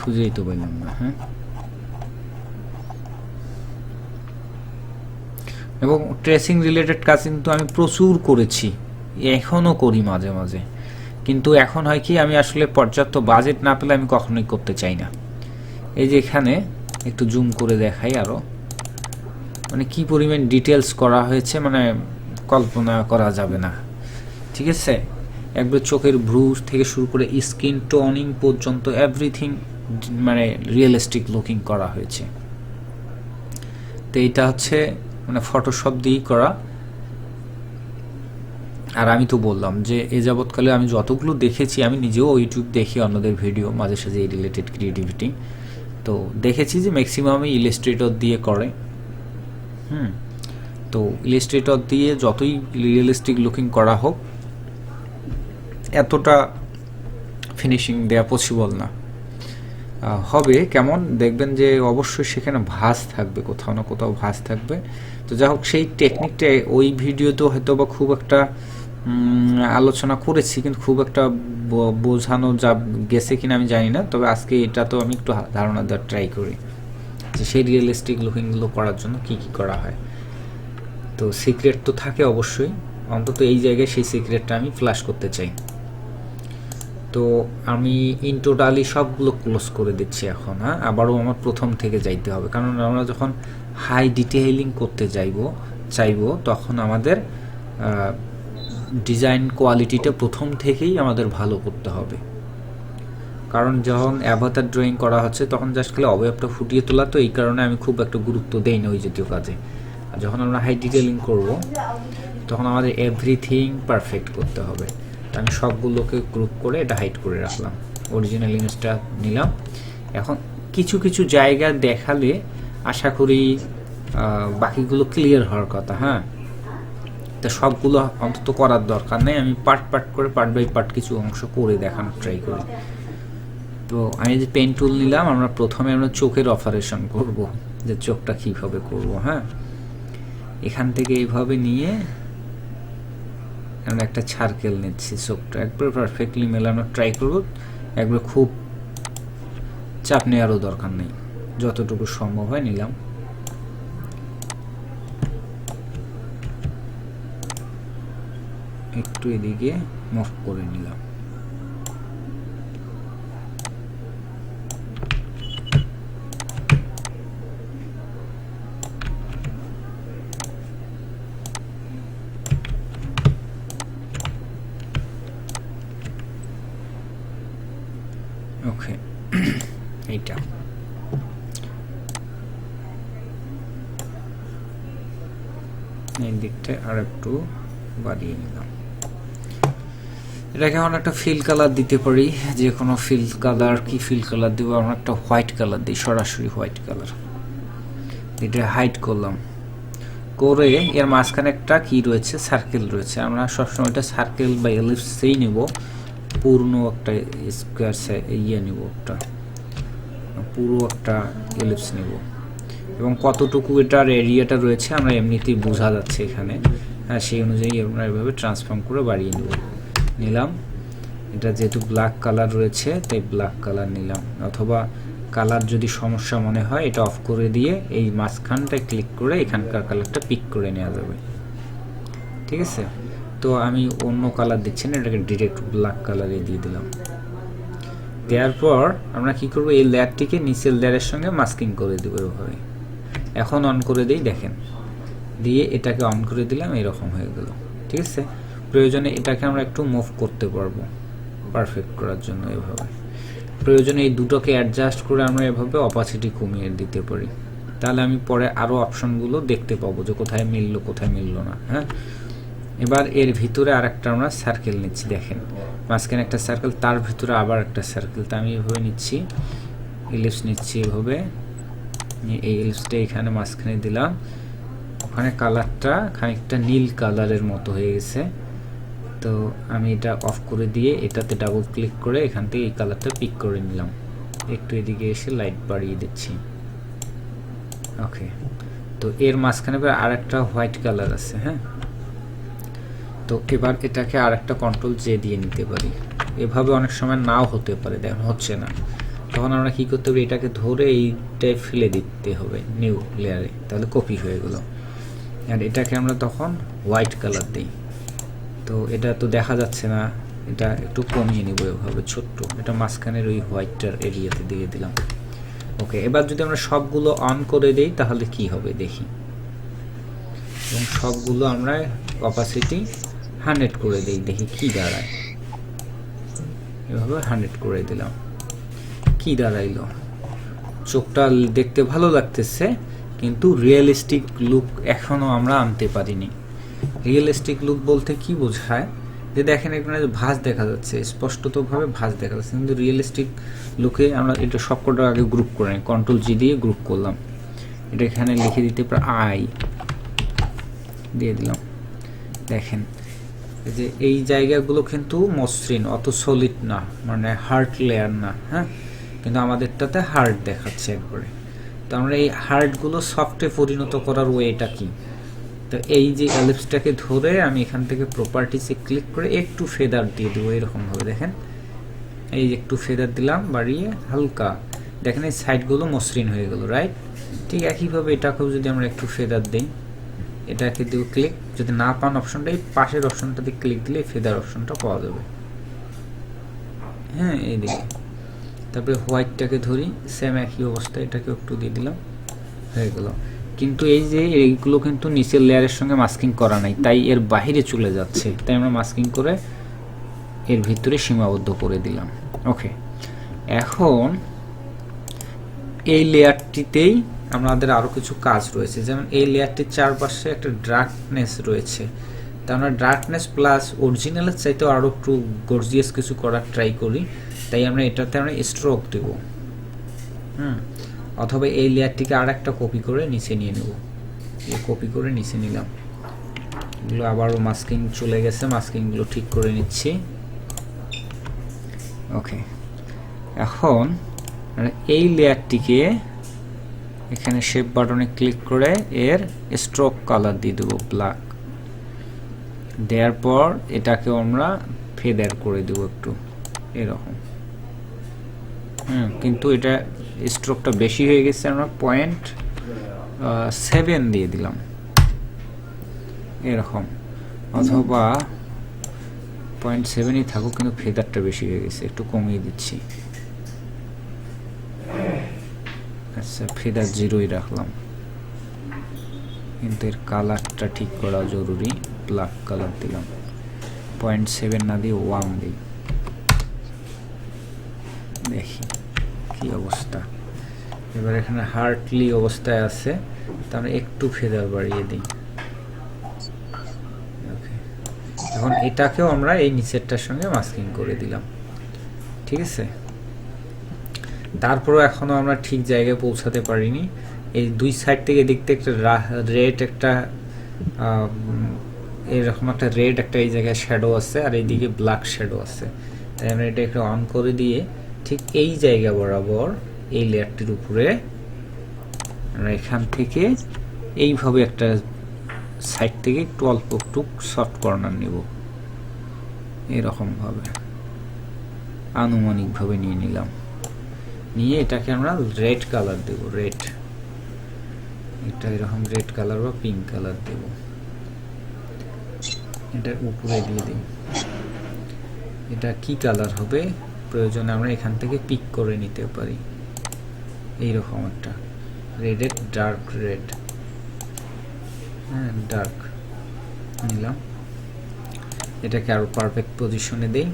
খুঁজেই তো পেলাম না। হ্যাঁ, এবং ট্রেসিং রিলেটেড কাজ কিন্তু আমি প্রচুর করেছি, এখনও করি মাঝে মাঝে, কিন্তু এখন হয় কি আমি আসলে পর্যাপ্ত বাজেট না পেলে আমি কখনোই করতে চাই না। এই যে এখানে একটু জুম করে দেখাই আরও, মানে কি পরিমাণ ডিটেলস করা হয়েছে, মানে কল্পনা করা যাবে না। ঠিক আছে, একবার চোখের ভ্রু থেকে শুরু করে স্কিন টোনিং পর্যন্ত এভরিথিং মানে রিয়েলিস্টিক লুকিং করা হয়েছে। তো এইটা হচ্ছে মানে ফটোশপ দিয়েই করা। আর আমি তো বললাম যে এ যাবৎকালে আমি যতগুলো দেখেছি, আমি নিজেও ইউটিউব দেখি অন্যদের ভিডিও মাঝে সাঝে এই রিলেটেড ক্রিয়েটিভিটি, তো দেখেছি যে ম্যাক্সিমামই ইলাস্ট্রেটর দিয়ে করে। তো ইলাস্ট্রেটর দিয়ে যতই রিয়েলিস্টিক লুকিং করা হোক, এতটা ফিনিশিং দেওয়া পসিবল না। হবে কেমন দেখবেন যে অবশ্যই সেখানে ভাঁজ থাকবে, কোথাও না কোথাও ভাঁজ থাকবে। তো যাই হোক, সেই টেকনিকটা ওই ভিডিওতে হয়তো বা খুব একটা আলোচনা করেছি, কিন্তু খুব একটা বোঝানো যা গেছে কিনা আমি জানি না। তবে আজকে এটা তো আমি একটু ধারণা দেওয়ার ট্রাই করি যে সেই রিয়েলিস্টিক লুকিংগুলো করার জন্য কি কি করা হয়। তো সিক্রেট তো থাকে অবশ্যই, অন্তত এই জায়গায় সেই সিক্রেটটা আমি ফ্ল্যাশ করতে চাই। তো আমি ইন টোটালি সবগুলো ক্লোজ করে দিচ্ছি এখন। হ্যাঁ, আবারও আমার প্রথম থেকে যাইতে হবে, কারণ আমরা যখন হাই ডিটেইলিং করতে চাইবো তখন আমাদের ডিজাইন কোয়ালিটিটা প্রথম থেকেই আমাদের ভালো করতে হবে। কারণ যখন অ্যাভাটার ড্রয়িং করা হচ্ছে তখন জাস্ট খালি অবয়বটা ফুটিয়ে তোলা, তো এই কারণে আমি খুব একটা গুরুত্ব দেই না ওই জাতীয় কাজে। আর যখন আমরা হাই ডিটেইলিং করব তখন আমাদের এভরিথিং পারফেক্ট করতে হবে। আমি সবগুলোকে গ্রুপ করে এটা হাইড করে রাখলাম, অরিজিনাল ইমেজটা নিলাম। এখন কিছু কিছু জায়গা দেখালে আশা করি বাকিগুলো ক্লিয়ার হওয়ার কথা। হ্যাঁ, তো সবগুলো অন্তত করার দরকার নেই, আমি পার্ট পার্ট বাই পার্ট কিছু অংশ করে দেখানোর ট্রাই করি। তো আমি যে পেন টুল নিলাম, আমরা প্রথমে চোখের অপারেশন করব, যে চোখটা কীভাবে করব। হ্যাঁ, এখান থেকে এইভাবে নিয়ে আমরা একটা সার্কেল নিচ্ছি, চোখটা একবার পারফেক্টলি মেলানোর ট্রাই করব। একবার খুব চাপ নেওয়ারও দরকার নেই, যতটুকু সম্ভব হয় নিলাম। একটু এদিকে মুভ করে নিলাম। ওকে, এইটা এই দিকটা আর একটু বাড়িয়ে নিলাম। এটাকে আমরা একটা ফিল কালার দিতে পারি, যে কোনো ফিল কালার। কি ফিল কালার দেবো? আমরা একটা হোয়াইট কালার দিই, সরাসরি হোয়াইট কালার। এটা হাইড করলাম, করে এর মাঝখানে একটা কি রয়েছে, সার্কেল রয়েছে। আমরা সবসময় এটা সার্কেল বা এলিপসেই নেব, পূর্ণ একটা স্কোয়ার নেব, একটা পুরো একটা এলিপস নেব। এবং কতটুকু এটার এরিয়াটা রয়েছে আমরা এমনিতেই বোঝা যাচ্ছে এখানে। হ্যাঁ, সেই অনুযায়ী আমরা এভাবে ট্রান্সফর্ম করে বাড়িয়ে নিলাম। এটা যেহেতু ব্ল্যাক কালার রয়েছে তাই ব্ল্যাক কালার নিলাম, অথবা কালার যদি সমস্যা মনে হয় এটা অফ করে দিয়ে এই মাঝখানটায় ক্লিক করে এখানকার কালারটা পিক করে নেওয়া যাবে। ঠিক আছে, তো আমি অন্য কালার দিচ্ছি না, এটাকে ডিরেক্ট ব্ল্যাক কালারে দিয়ে দিলাম। দেওয়ার পর আমরা কি করব, এই লেয়ারটিকে নিচের লেয়ারের সঙ্গে মাস্কিং করে দেবো এভাবে। এখন অন করে দিই, দেখেন, দিয়ে এটাকে অন করে দিলাম, এরকম হয়ে গেল। ঠিক আছে, প্রয়োজনে এটাকে আমরা একটু মুভ করতে পারবো পারফেক্ট করার জন্য এভাবে। প্রয়োজনে এই দুটোকে অ্যাডজাস্ট করে আমরা এভাবে অপাসিটি কমিয়ে দিতে পারি, তাহলে আমি পরে আরও অপশনগুলো দেখতে পাবো যে কোথায় মিললো কোথায় মিললো না। হ্যাঁ, এবার এর ভিতরে আরেকটা আমরা সার্কেল নিচ্ছি, দেখেন মাঝখানে একটা সার্কেল, তার ভিতরে আবার একটা সার্কেল। তা আমি এভাবে নিচ্ছি, ইলিপস নিচ্ছি এভাবে, এই ইলিপসটা এখানে মাঝখানে দিলাম। ওখানে কালারটা খানিকটা নীল কালারের মতো হয়ে গেছে, তো আমি এটা অফ করে দিয়ে এটাতে ডাবল ক্লিক করে এখান থেকে এই কালারটা পিক করে নিলাম। একটু এদিকে এসে লাইট বাড়িয়ে দিচ্ছি। ওকে, তো এর মাঝখানে আর একটা হোয়াইট কালার আছে। হ্যাঁ, তো এবার এটাকে আর একটা কন্ট্রোল জে দিয়ে নিতে পারি। এভাবে অনেক সময় নাও হতে পারে, দেখেন হচ্ছে না, তখন আমরা কি করতে হবে, এটাকে ধরে এইটাই ফেলে দিতে হবে নিউ লেয়ারে, তাহলে কপি হয়ে গেল। আর এটাকে আমরা তখন হোয়াইট কালার দিই, তো এটা তো দেখা যাচ্ছে না, এটা একটু কমিয়ে নিব এভাবে ছোট্ট, এটা মাঝখানের ওই হোয়াইটটার এরিয়াতে দিয়ে দিলাম। ওকে, এবার যদি আমরা সবগুলো অন করে দিই তাহলে কি হবে দেখি, এবং সবগুলো আমরা অপাসিটি 100 করে দিই, দেখি কি দাঁড়ায়। এভাবে 100 করে দিলাম, কি দাঁড়াইলো, চোখটা দেখতে ভালো লাগতেছে, কিন্তু রিয়েলিস্টিক লুক এখনো আমরা আনতে পারিনি। রিয়েলিস্টিক লুক বলতে কি বোঝায়, যে দেখেন এখানে ভাঁজ দেখা যাচ্ছে, স্পষ্টতভাবে ভাঁজ দেখা যাচ্ছে, কিন্তু রিয়েলিস্টিক লুকে আমরা এটা সবকটা আগে গ্রুপ করে নিই, কন্ট্রোল জি দিয়ে গ্রুপ করলাম। এটা এখানে লিখে দিতে পারে আই দিয়ে দিলাম। দেখেন যে এই জায়গাগুলো কিন্তু মসৃণ, অত সলিড না, মানে হার্ড লেয়ার না, হ্যাঁ, কিন্তু আমাদেরটাতে হার্ড দেখাচ্ছে একবারে। তো আমরা এই হার্ডগুলো সফটে পরিণত করার ওয়েটা কি, তো এই যে এলিপসটাকে ধরে আমি এখান থেকে প্রপার্টিসে ক্লিক করে একটু ফেদার দিয়ে দেবো এরকমভাবে। দেখেন এই যে একটু ফেদার দিলাম বাড়িয়ে হালকা, দেখেন এই সাইডগুলো মসৃণ হয়ে গেল, রাইট। ঠিক একইভাবে এটাকেও যদি আমরা একটু ফেদার দিই, এটাকে দিব ক্লিক, যদি না পান অপশনটা এই পাশের অপশনটাতে ক্লিক দিলে ফেদার অপশনটা পাওয়া যাবে, হ্যাঁ এইদিকে। তারপরে হোয়াইটটাকে ধরি, সেম একই অবস্থা, এটাকে একটু দিয়ে দিলাম, হয়ে গেল। কিন্তু এই যে এইগুলো কিন্তু নিচের লেয়ারের সঙ্গে মাস্কিং করা নাই, তাই এর বাইরে চলে যাচ্ছে, তাই আমরা মাস্কিং করে এর ভিতরে সীমাবদ্ধ করে দিলাম। ওকে, এখন এই লেয়ারটিতেই আমাদের আরও কিছু কাজ রয়েছে, যেমন এই লেয়ারটির চারপাশে একটা ডার্কনেস রয়েছে, তা আমরা ডার্কনেস প্লাস অরিজিনালের চাইতেও আরও একটু গর্জিয়াস কিছু করার ট্রাই করি, তাই আমরা এটাতে আমরা স্ট্রোক দেব, অথবা এই লেয়ারটিকে আর একটা কপি করে নিচে নিয়ে নেব, এই কপি করে নিচে নিলাম। এগুলো আবারও মাস্কিং চলে গেছে, মাস্কিংগুলো ঠিক করে নিচ্ছি। ওকে, এখন এই লেয়ারটিকে এখানে শেপ বাটনে ক্লিক করে এর স্ট্রোক কালার দিয়ে দেবো ব্ল্যাক, দেওয়ার পর এটাকে আমরা ফেদার করে দেবো একটু এরকম, কিন্তু এটা স্ট্রোকটা বেশি হয়ে গেছে, আমরা 0.7 দিয়ে দিলাম এরকম, অথবা 0.7ই থাকুক, কিন্তু ফেদারটা বেশি হয়ে গেছে, একটু কমিয়ে দিচ্ছি। আচ্ছা, ফেদার 0ই রাখলাম, কিন্তু এর কালারটা ঠিক করা জরুরি, ব্ল্যাক কালার দিলাম, 0.7 না দিয়ে 1 দিই, দেখি কি অবস্থা। এবার এখানে হার্টলি অবস্থায় আছে, তাহলে একটু ফেদার বাড়িয়ে দিই। এখন এটাকেও আমরা এই নিচেরটার সঙ্গে মাস্কিং করে দিলাম, ঠিক আছে। তারপরও এখনো আমরা ঠিক জায়গায় পৌঁছাতে পারিনি, এই দুই সাইড থেকে দেখতে একটা রেড একটা এরকম একটা রেড একটা এই জায়গায় শ্যাডো আছে, আর এইদিকে ব্ল্যাক শ্যাডো আছে, তাই আমরা এটা একটু অন করে দিয়ে ঠিক এই জায়গা বরাবর এই লেয়ারটির উপরে আমরা এখান থেকে এইভাবে একটা সাইড থেকে একটু অল্প একটু সফট কর্নার নিব, এরকমভাবে আনুমানিকভাবে নিয়ে নিলাম, নিয়ে এটাকে আমরা রেড কালার দেব, রেড, এটা এরকম রেড কালার বা পিঙ্ক কালার দেব, এটার উপরে দিয়ে দিই। এটা কি কালার হবে প্রয়োজনে আমরা এখান থেকে পিক করে নিতে পারি, এইরকম একটা রেডের ডার্ক রেড, হ্যাঁ ডার্ক নিলাম, এটাকে আরো পারফেক্ট পজিশনে দেই,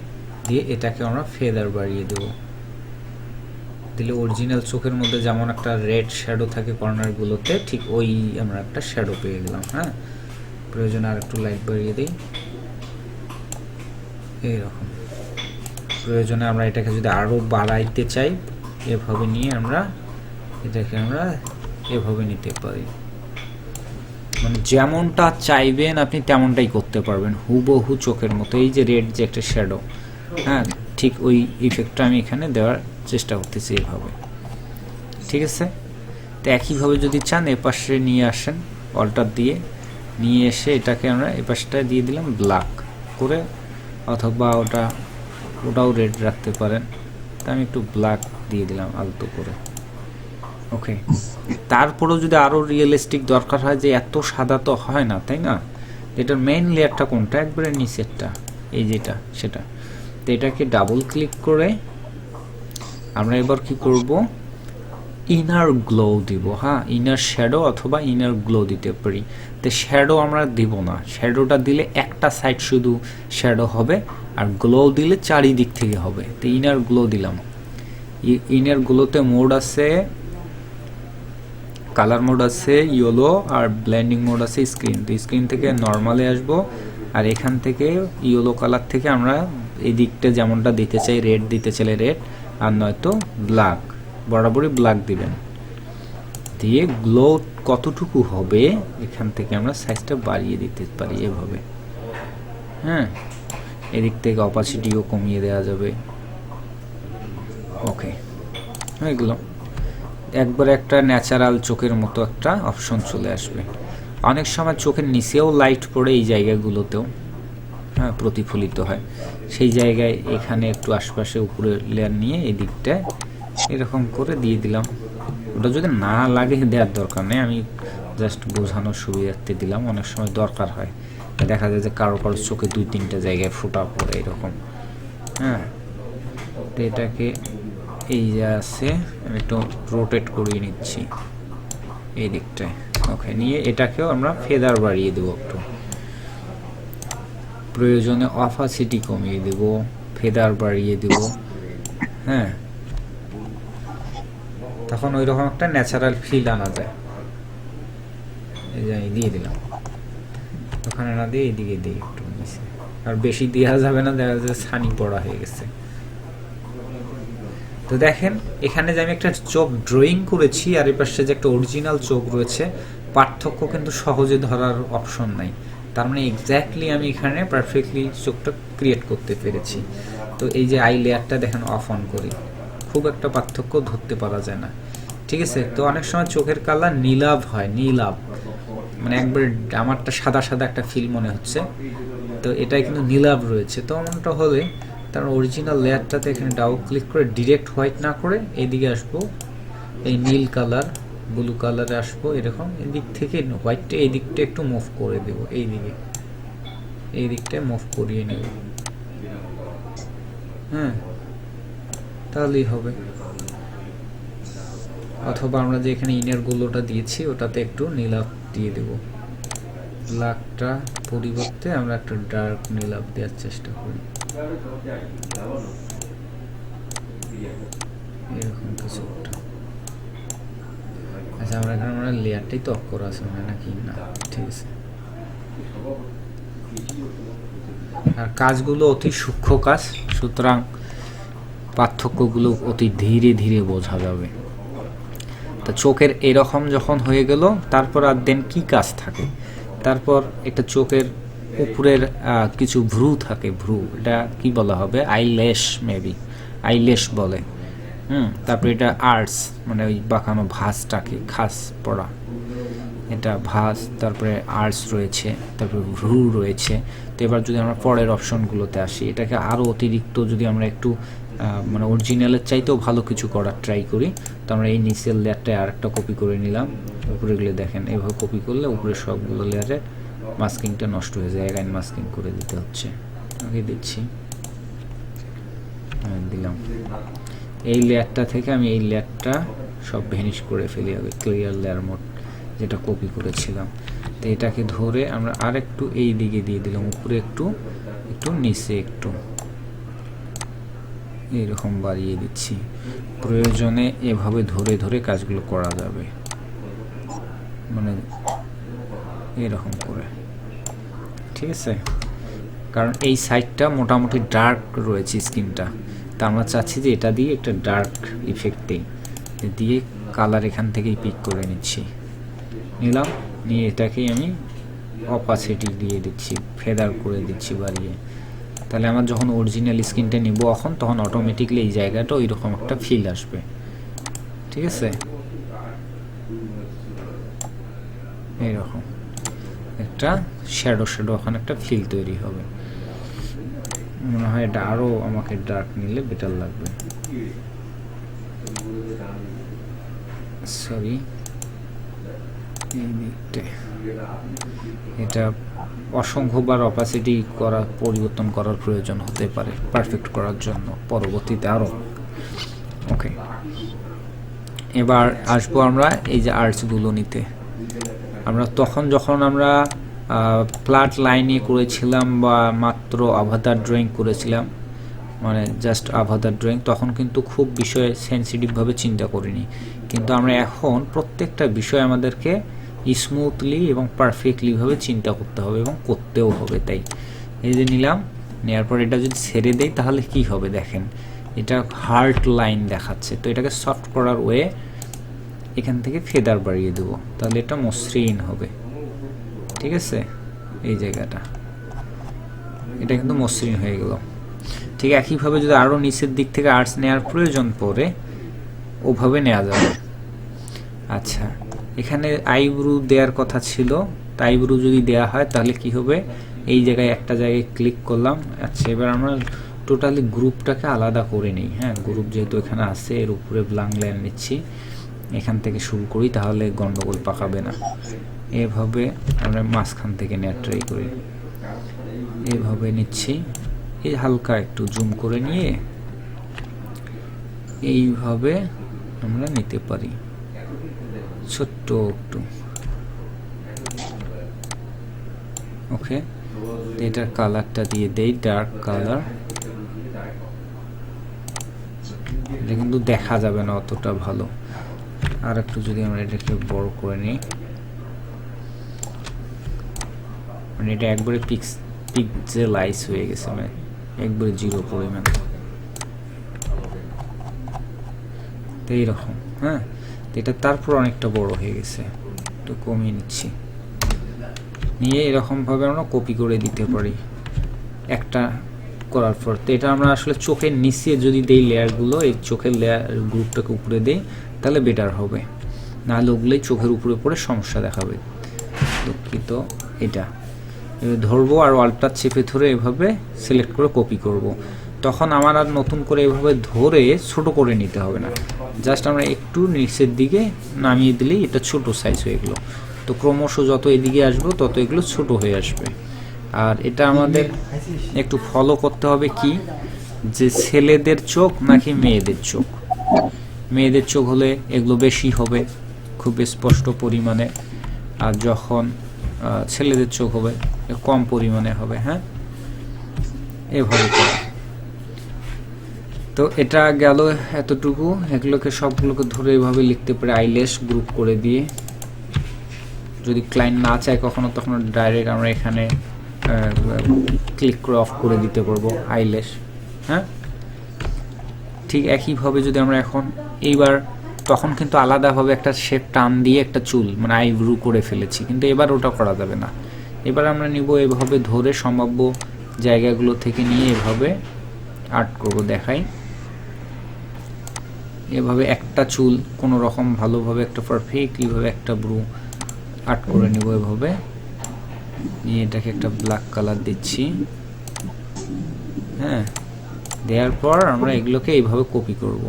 দিয়ে এটাকে আমরা ফেদার বাড়িয়ে দেব, দিলে অরিজিনাল চোখের মধ্যে যেমন একটা রেড শ্যাডো থাকে কর্নারগুলোতে, ঠিক ওই আমরা একটা শ্যাডো পেয়ে গেলাম। হ্যাঁ, প্রয়োজনে আর একটু লাইট বাড়িয়ে দিই, এইরকম। প্রয়োজনে আমরা এটাকে যদি আরও বাড়াইতে চাই, এভাবে নিয়ে আমরা এটাকে আমরা এভাবে নিতে পারি, মানে যেমনটা চাইবেন আপনি তেমনটাই করতে পারবেন, হুবহু চোখের মতো। এই যে রেড যে একটা শ্যাডো, হ্যাঁ ঠিক ওই ইফেক্টটা আমি এখানে দেওয়ার চেষ্টা করতেছি এইভাবে, ঠিক আছে। তো একইভাবে যদি চান এপাশে নিয়ে আসেন, অল্টার দিয়ে নিয়ে এসে এটাকে আমরা এপাশটা দিয়ে দিলাম ব্ল্যাক করে, অথবা ওটাও রেড রাখতে পারেন। তো আমি একটু ব্ল্যাক দিয়ে দিলাম আলতো করে। ওকে, তারপরেও যদি আরও রিয়েলিস্টিক দরকার হয়, যে এত সাদা তো হয় না, তাই না? এটার মেইন লেয়ারটা কোনটা, একবারে নিচেরটা, এই যেটা, সেটা। তো এটাকে ডাবল ক্লিক করে আমরা এবার কি করব, ইনার গ্লো দিব। হ্যাঁ, ইনার শ্যাডো অথবা ইনার গ্লো দিতে পারি। তো শ্যাডো আমরা দিব না, শ্যাডোটা দিলে একটা সাইড শুধু শ্যাডো হবে, আর গ্লো দিলে চারিদিক থেকে হবে। তো ইনার গ্লো দিলাম। ইনার গ্লোতে মোড আছে, কালার মোড আছে ইয়েলো, আর ব্লেন্ডিং মোড আছে স্ক্রিন। তো স্ক্রিন থেকে নর্মালে আসবো, আর এখান থেকে ইয়েলো কালার থেকে আমরা এই দিকটা যেমনটা দিতে চাই, রেড দিতে চাইলে রেড, আর নয়তো ব্ল্যাক, বরাবরই ব্ল্যাক দিবেন। দিয়ে গ্লো কতটুকু হবে এখান থেকে আমরা সাইজটা বাড়িয়ে দিতে পারি এভাবে। হ্যাঁ, এদিক থেকে অপাসিটিও কমিয়ে দেওয়া যাবে। ওকে, হয়ে গেল। একবারে একটা ন্যাচারাল চোখের মতো একটা অপশন চলে আসবে। অনেক সময় চোখের নিচেও লাইট পড়ে এই জায়গাগুলোতেও, হ্যাঁ, প্রতিফলিত হয়। সেই জায়গায় এখানে একটু আশপাশে উপরে লেয়ার নিয়ে এই দিকটায় এরকম করে দিয়ে দিলাম। ওটা যদি না লাগে দেওয়ার দরকার নেই, আমি জাস্ট বোঝানোর সুবিধার্থে দিলাম। অনেক সময় দরকার হয়, দেখা যায় যে কারো কারো চোখে 2-3টা জায়গায় ফোঁটা পড়ে এরকম। হ্যাঁ, তো এটাকে এই যে আছে আমি একটু রোটেট করিয়ে নিচ্ছি এই দিকটায়। ওকে, নিয়ে এটাকেও আমরা ফেদার বাড়িয়ে দেবো একটু, প্রয়োজনে অপাসিটি কমিয়ে দেব, ফেদার বাড়িয়ে দেব। হ্যাঁ, তখন ওই রকম একটা ন্যাচারাল ফিল আনা যায়। এই যে দিয়ে দিলাম, ওখানে না দিয়ে এদিকে দিই একটু নিচে, আর বেশি দেওয়া যাবে না, দেখা যাচ্ছে ছানি পড়া হয়ে গেছে। তো দেখেন এখানে যে আমি একটা চোখ ড্রয়িং করেছি, আর এই পাশে যে একটা অরিজিনাল চোখ রয়েছে, পার্থক্য কিন্তু সহজে ধরার অপশন নাই। তার মানে এক্স্যাক্টলি আমি এখানে পারফেক্টলি চোখটা ক্রিয়েট করতে পেরেছি। তো এই যে আই লেয়ারটা দেখেন অফ অন করি, খুব একটা পার্থক্য ধরতে পারা যায় না। ঠিক আছে, তো অনেক সময় চোখের কালার নীলাভ হয়, নীলাভ মানে একবার আমারটা সাদা সাদা একটা ফিল মনে হচ্ছে, তো এটাই কিন্তু নীলাভ রয়েছে। তো এমনটা হলে তার অরিজিনাল লেয়ারটাতে এখানে ডাবল ক্লিক করে ডিরেক্ট হোয়াইট না করে এইদিকে আসবো, এই নীল কালার ব্লু কালারে আসবো, এরকম এদিক থেকে হোয়াইটটা এই দিকটা একটু মুভ করে দেব, এই দিকে এই দিকটায় মুভ করিয়ে নেব। হ্যাঁ, তাহলেই হবে। অথবা আমরা যে এখানে ইনার গুলোটা দিয়েছি ওটাতে একটু নীলাভ দিয়ে দেব, ব্ল্যাকটা পরিবর্তে আমরা একটা ডার্ক নীলাভ দেওয়ার চেষ্টা করি, এরকম কিছু একটা। আচ্ছা, আমরা এখানে আমরা লেয়ারটাই তো অফ করা আছে মানে নাকি না, ঠিক আছে। আর কাজগুলো অতি সূক্ষ্ম কাজ, সুতরাং পার্থক্যগুলো অতি ধীরে ধীরে বোঝা যাবে। তা চোখের এরকম যখন হয়ে গেল, তারপর আর দেন কি কাজ থাকে, তারপর একটা চোখের উপরের কিছু ভ্রু থাকে, ভ্রু, এটা কি বলা হবে, আইল্যাশ, মেবি আইল্যাশ বলে। তারপরে এটা আর্টস, মানে ওই বাঁকানো ভাঁজটাকে খাস পড়া, এটা ভাঁজ, তারপরে আর্টস রয়েছে, তারপরে ভ্রু রয়েছে। তো এবার যদি আমরা পরের অপশনগুলোতে আসি, এটাকে আরও অতিরিক্ত যদি আমরা একটু মানে অরিজিনালের চাইতেও ভালো কিছু করার ট্রাই করি, তো আমরা এই নিচের লেয়ারটায় আর একটা কপি করে নিলাম, উপরে গেলে দেখেন এভাবে কপি করলে উপরে সবগুলো লেয়ারে মাস্কিংটা নষ্ট হয়ে যায়, অ্যাগাইন মাস্কিং করে দিতে হচ্ছে। আগে দিচ্ছি, দিলাম। এই লেয়ারটা থেকে আমি এই লেয়ারটা সব ভ্যানিশ করে ফেলি আগে, ক্লিয়ার লেয়ার মোড যেটা কপি করেছিলাম। তো এটাকে ধরে আমরা আর একটু এই দিকে দিয়ে দিলাম, উপরে একটু, একটু নিচে একটু, এইরকম বাড়িয়ে দিচ্ছি। প্রয়োজনে এভাবে ধরে ধরে কাজগুলো করা যাবে, মানে এরকম করে, ঠিক আছে। কারণ এই সাইডটা মোটামুটি ডার্ক রয়েছে স্কিনটা, তা আমরা চাচ্ছি যে এটা দিয়ে একটা ডার্ক ইফেক্ট দিই, দিয়ে কালার এখান থেকেই পিক করে নিচ্ছি, নিলাম, নিয়ে এটাকেই আমি অপাসিটি দিয়ে দিচ্ছি, ফেদার করে দিচ্ছি বাড়িয়ে। তাহলে আমার যখন অরিজিনাল স্কিনটা নিব এখন, তখন অটোমেটিকলি এই জায়গাটা ওইরকম একটা ফিল আসবে, ঠিক আছে। এইরকম একটা শ্যাডো শ্যাডো ওখানে একটা ফিল তৈরি হবে। মনে হয় এটা আরও আমাকে ডার্ক নিলে বেটার লাগবে। সরি, এই দিকটা এটা অসংখ্যবার অপাসিটি পরিবর্তন করার প্রয়োজন হতে পারে পারফেক্ট করার জন্য পরবর্তীতে আরও। ওকে, এবার আসবো আমরা এই যে আর্টসগুলো নিতে। আমরা যখন আমরা ফ্ল্যাট লাইনে করেছিলাম বা মাত্র আভাতার ড্রয়িং করেছিলাম, মানে জাস্ট আভাতার ড্রয়িং, তখন কিন্তু খুব বিষয়ে সেন্সিটিভভাবে চিন্তা করিনি। কিন্তু আমরা এখন প্রত্যেকটা বিষয় আমাদেরকে স্মুথলি এবং পারফেক্টলিভাবে চিন্তা করতে হবে এবং করতেও হবে। তাই এই যে নিলাম, নেওয়ার পর এটা যদি ছেড়ে দেই তাহলে কি হবে দেখেন, এটা হার্ট লাইন দেখাচ্ছে। তো এটাকে সফট করার ওয়ে এখান থেকে ফেদার বাড়িয়ে দেবো, তাহলে এটা মসৃণ হবে। ঠিক আছে, এই জায়গাটা এটা কিন্তু মসৃণ হয়ে গেল। ঠিক একইভাবে যদি আরও নিচের দিক থেকে আর্টস নেওয়ার প্রয়োজন পড়ে ওভাবে নেওয়া যাবে। আচ্ছা, এখানে আইব্রু দেওয়ার কথা ছিল, তো আইব্রু যদি দেওয়া হয় তাহলে কি হবে, এই জায়গায় একটা জায়গায় ক্লিক করলাম। আচ্ছা, এবার আমরা টোটালি গ্রুপটাকে আলাদা করে নিই। হ্যাঁ, গ্রুপ যেহেতু এখানে আছে, এর উপরে ব্ল্যাঙ্ক লাইন নিচ্ছি, এখান থেকে শুরু করি, তাহলে গন্ডগোল পাকাবে না। এভাবে আমরা মাঝখান থেকে নেওয়ার ট্রাই করি, এভাবে নিচ্ছি, এই হালকা একটু জুম করে নিয়ে এইভাবে আমরা নিতে পারি, ছোট্ট একটু। ওকে, এটার কালারটা দিয়ে দেই ডার্ক কালার। এটা কিন্তু দেখা যাবে না অতটা ভালো, আর একটু যদি আমরা এটাকে বড় করে নিই, মানে এটা একবারে পিক্সেলাইজ হয়ে গেছে, মানে একবারে 0 পরিমাণ। তো এইরকম, হ্যাঁ, এটা তারপর অনেকটা বড় হয়ে গেছে, একটু কমিয়ে নিচ্ছি, নিয়ে এরকমভাবে আমরা কপি করে দিতে পারি একটা করার পর। তো এটা আমরা আসলে চোখের নিচে যদি দেই লেয়ারগুলো, এই চোখের লেয়ার গ্রুপটাকে উপরে দেই তাহলে বেটার হবে, নাহলে ওগুলোই চোখের উপরে পড়ে সমস্যা দেখাবে। দুঃখিত, এটা ধরবো আর অল্পটা চেপে ধরে এভাবে সিলেক্ট করে কপি করব। তখন আমার আর নতুন করে এভাবে ধরে ছোট করে নিতে হবে না, জাস্ট আমরা একটু নিচের দিকে নামিয়ে দিলেই এটা ছোট সাইজ হয়ে গেলো। তো ক্রমশ যত এদিকে আসবো তত এগুলো ছোট হয়ে আসবে। আর এটা আমাদের একটু ফলো করতে হবে কি, যে ছেলেদের চোখ নাকি মেয়েদের চোখ। মেয়েদের চোখ হলে এগুলো বেশি হবে খুব স্পষ্ট পরিমাণে, আর যখন ছেলেদের চোখ হবে কম পরিমাণে হবে। হ্যাঁ, এভাবে করা। তো এটা গেল এতটুকু, এগুলোকে সবগুলোকে ধরে এভাবে লিখতে পারে আইল্যাশ গ্রুপ করে দিয়ে। যদি ক্লায়েন্ট না চায় কখনো, তখন ডাইরেক্ট আমরা এখানে ক্লিক করে অফ করে দিতে পারবো আইল্যাশ। হ্যাঁ, ঠিক একইভাবে যদি আমরা এখন এইবার, তখন কিন্তু আলাদাভাবে একটা শেপ টান দিয়ে একটা চুল মানে আইব্রু করে ফেলেছি, কিন্তু এবার ওটা করা যাবে না। এবার আমরা নিব এভাবে ধরে সম্ভাব্য জায়গাগুলো থেকে নিয়ে এভাবে আর্ট করব। দেখাই, এভাবে একটা চুল কোনো রকম ভালোভাবে একটা পারফেক্টলিভাবে একটা ব্রু আর্ট করে নিব এভাবে নিয়ে, এটাকে একটা ব্ল্যাক কালার দিচ্ছি। হ্যাঁ, দেওয়ার পর আমরা এগুলোকে এইভাবে কপি করব।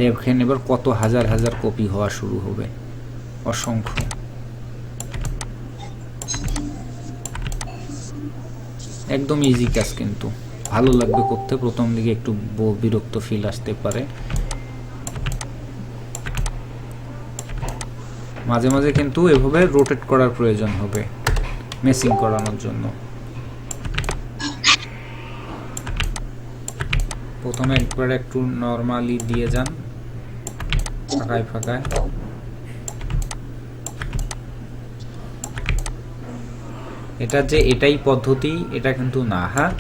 দেখেন এবার কত হাজার হাজার কপি হওয়া শুরু হবে, অসংখ্য। একদম ইজি কাজ, কিন্তু ভালো লাগবে করতে। প্রথম দিকে একটু বিরক্ত ফিল আসতে পারে, মাঝে মাঝে কিন্তু এভাবে রোটেট করার প্রয়োজন হবে মেসিং করানোর জন্য। প্রথমে একবার একটু নরমালি দিয়ে যান ফাঁকায় ফাঁকায়। এটা যে এটাই পদ্ধতি এটা কিন্তু না। হ্যাঁ,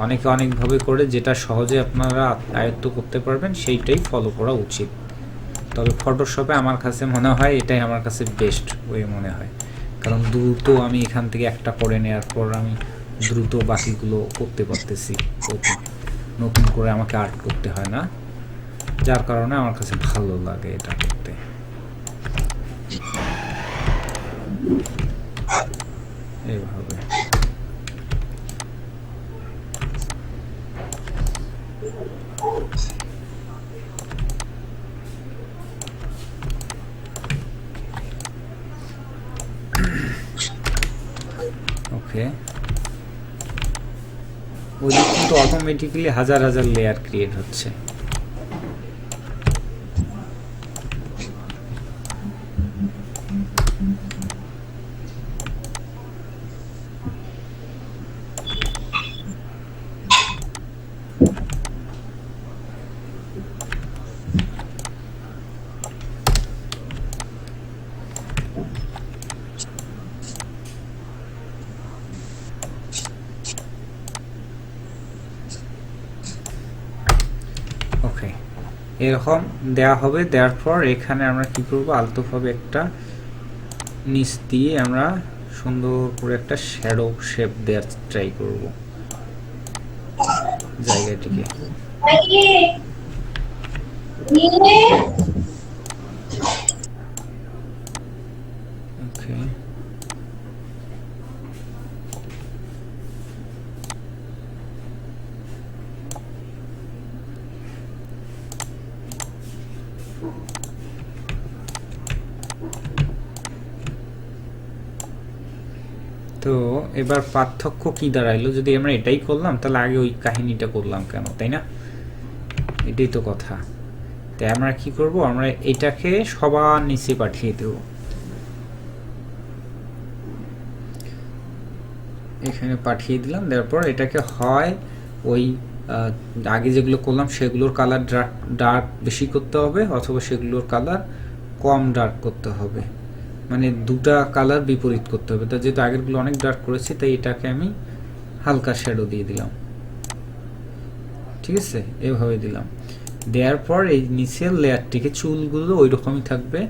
অনেকে অনেকভাবে করে, যেটা সহজে আপনারা আয়ত্ত করতে পারবেন সেইটাই ফলো করা উচিত। তবে ফটোশপে আমার কাছে মনে হয় এটাই আমার কাছে বেস্ট ওয়ে মনে হয়, কারণ দ্রুত আমি এখান থেকে একটা করে নেওয়ার পর আমি দ্রুত বাকিগুলো করতে পারতেছি, নতুন করে আমাকে আর্ট করতে হয় না, যার কারণে আমার কাছে ভালো লাগে এটা করতে। এইভাবে ওকে, ওই দিক কিন্তু অটোমেটিক্যালি হাজার হাজার লেয়ার ক্রিয়েট হচ্ছে। ওকে, এরকম দেয়া হবে। দেওয়ার পর এখানে আমরা কি করব, আলতোভাবে একটা নিচ দিয়ে আমরা সুন্দর করে একটা শ্যাডো শেপ দেওয়ার ট্রাই করব জায়গাটিকে। ওকে, তো এবার পার্থক্য কি দাঁড়াইলো, যদি আমরা এটাই করলাম তাহলে আগে ওই কাহিনীটা করলাম কেন, তাই না? এটাই তো কথা। তাই আমরা কি করব, আমরা এটাকে সবার নিচে পাঠিয়ে দেব। এখানে পাঠিয়ে দিলাম, দেওয়ার পর এটাকে হয় ওই আগে যেগুলো করলাম সেগুলোর কালার ডার্ক বেশি করতে হবে, অথবা সেগুলোর কালার কম ডার্ক করতে হবে, মানে দুটা কালার বিপরীত করতে হবে। তো যেহেতু আগেরগুলো অনেক ডার্ক করেছি, তাই এটাকে আমি হালকা শ্যাডো দিয়ে দিলাম। ঠিক আছে, এভাবে দিলাম। দেওয়ার পর এই নিচের লেয়ারটিকে, চুলগুলো ওই রকমই থাকবে,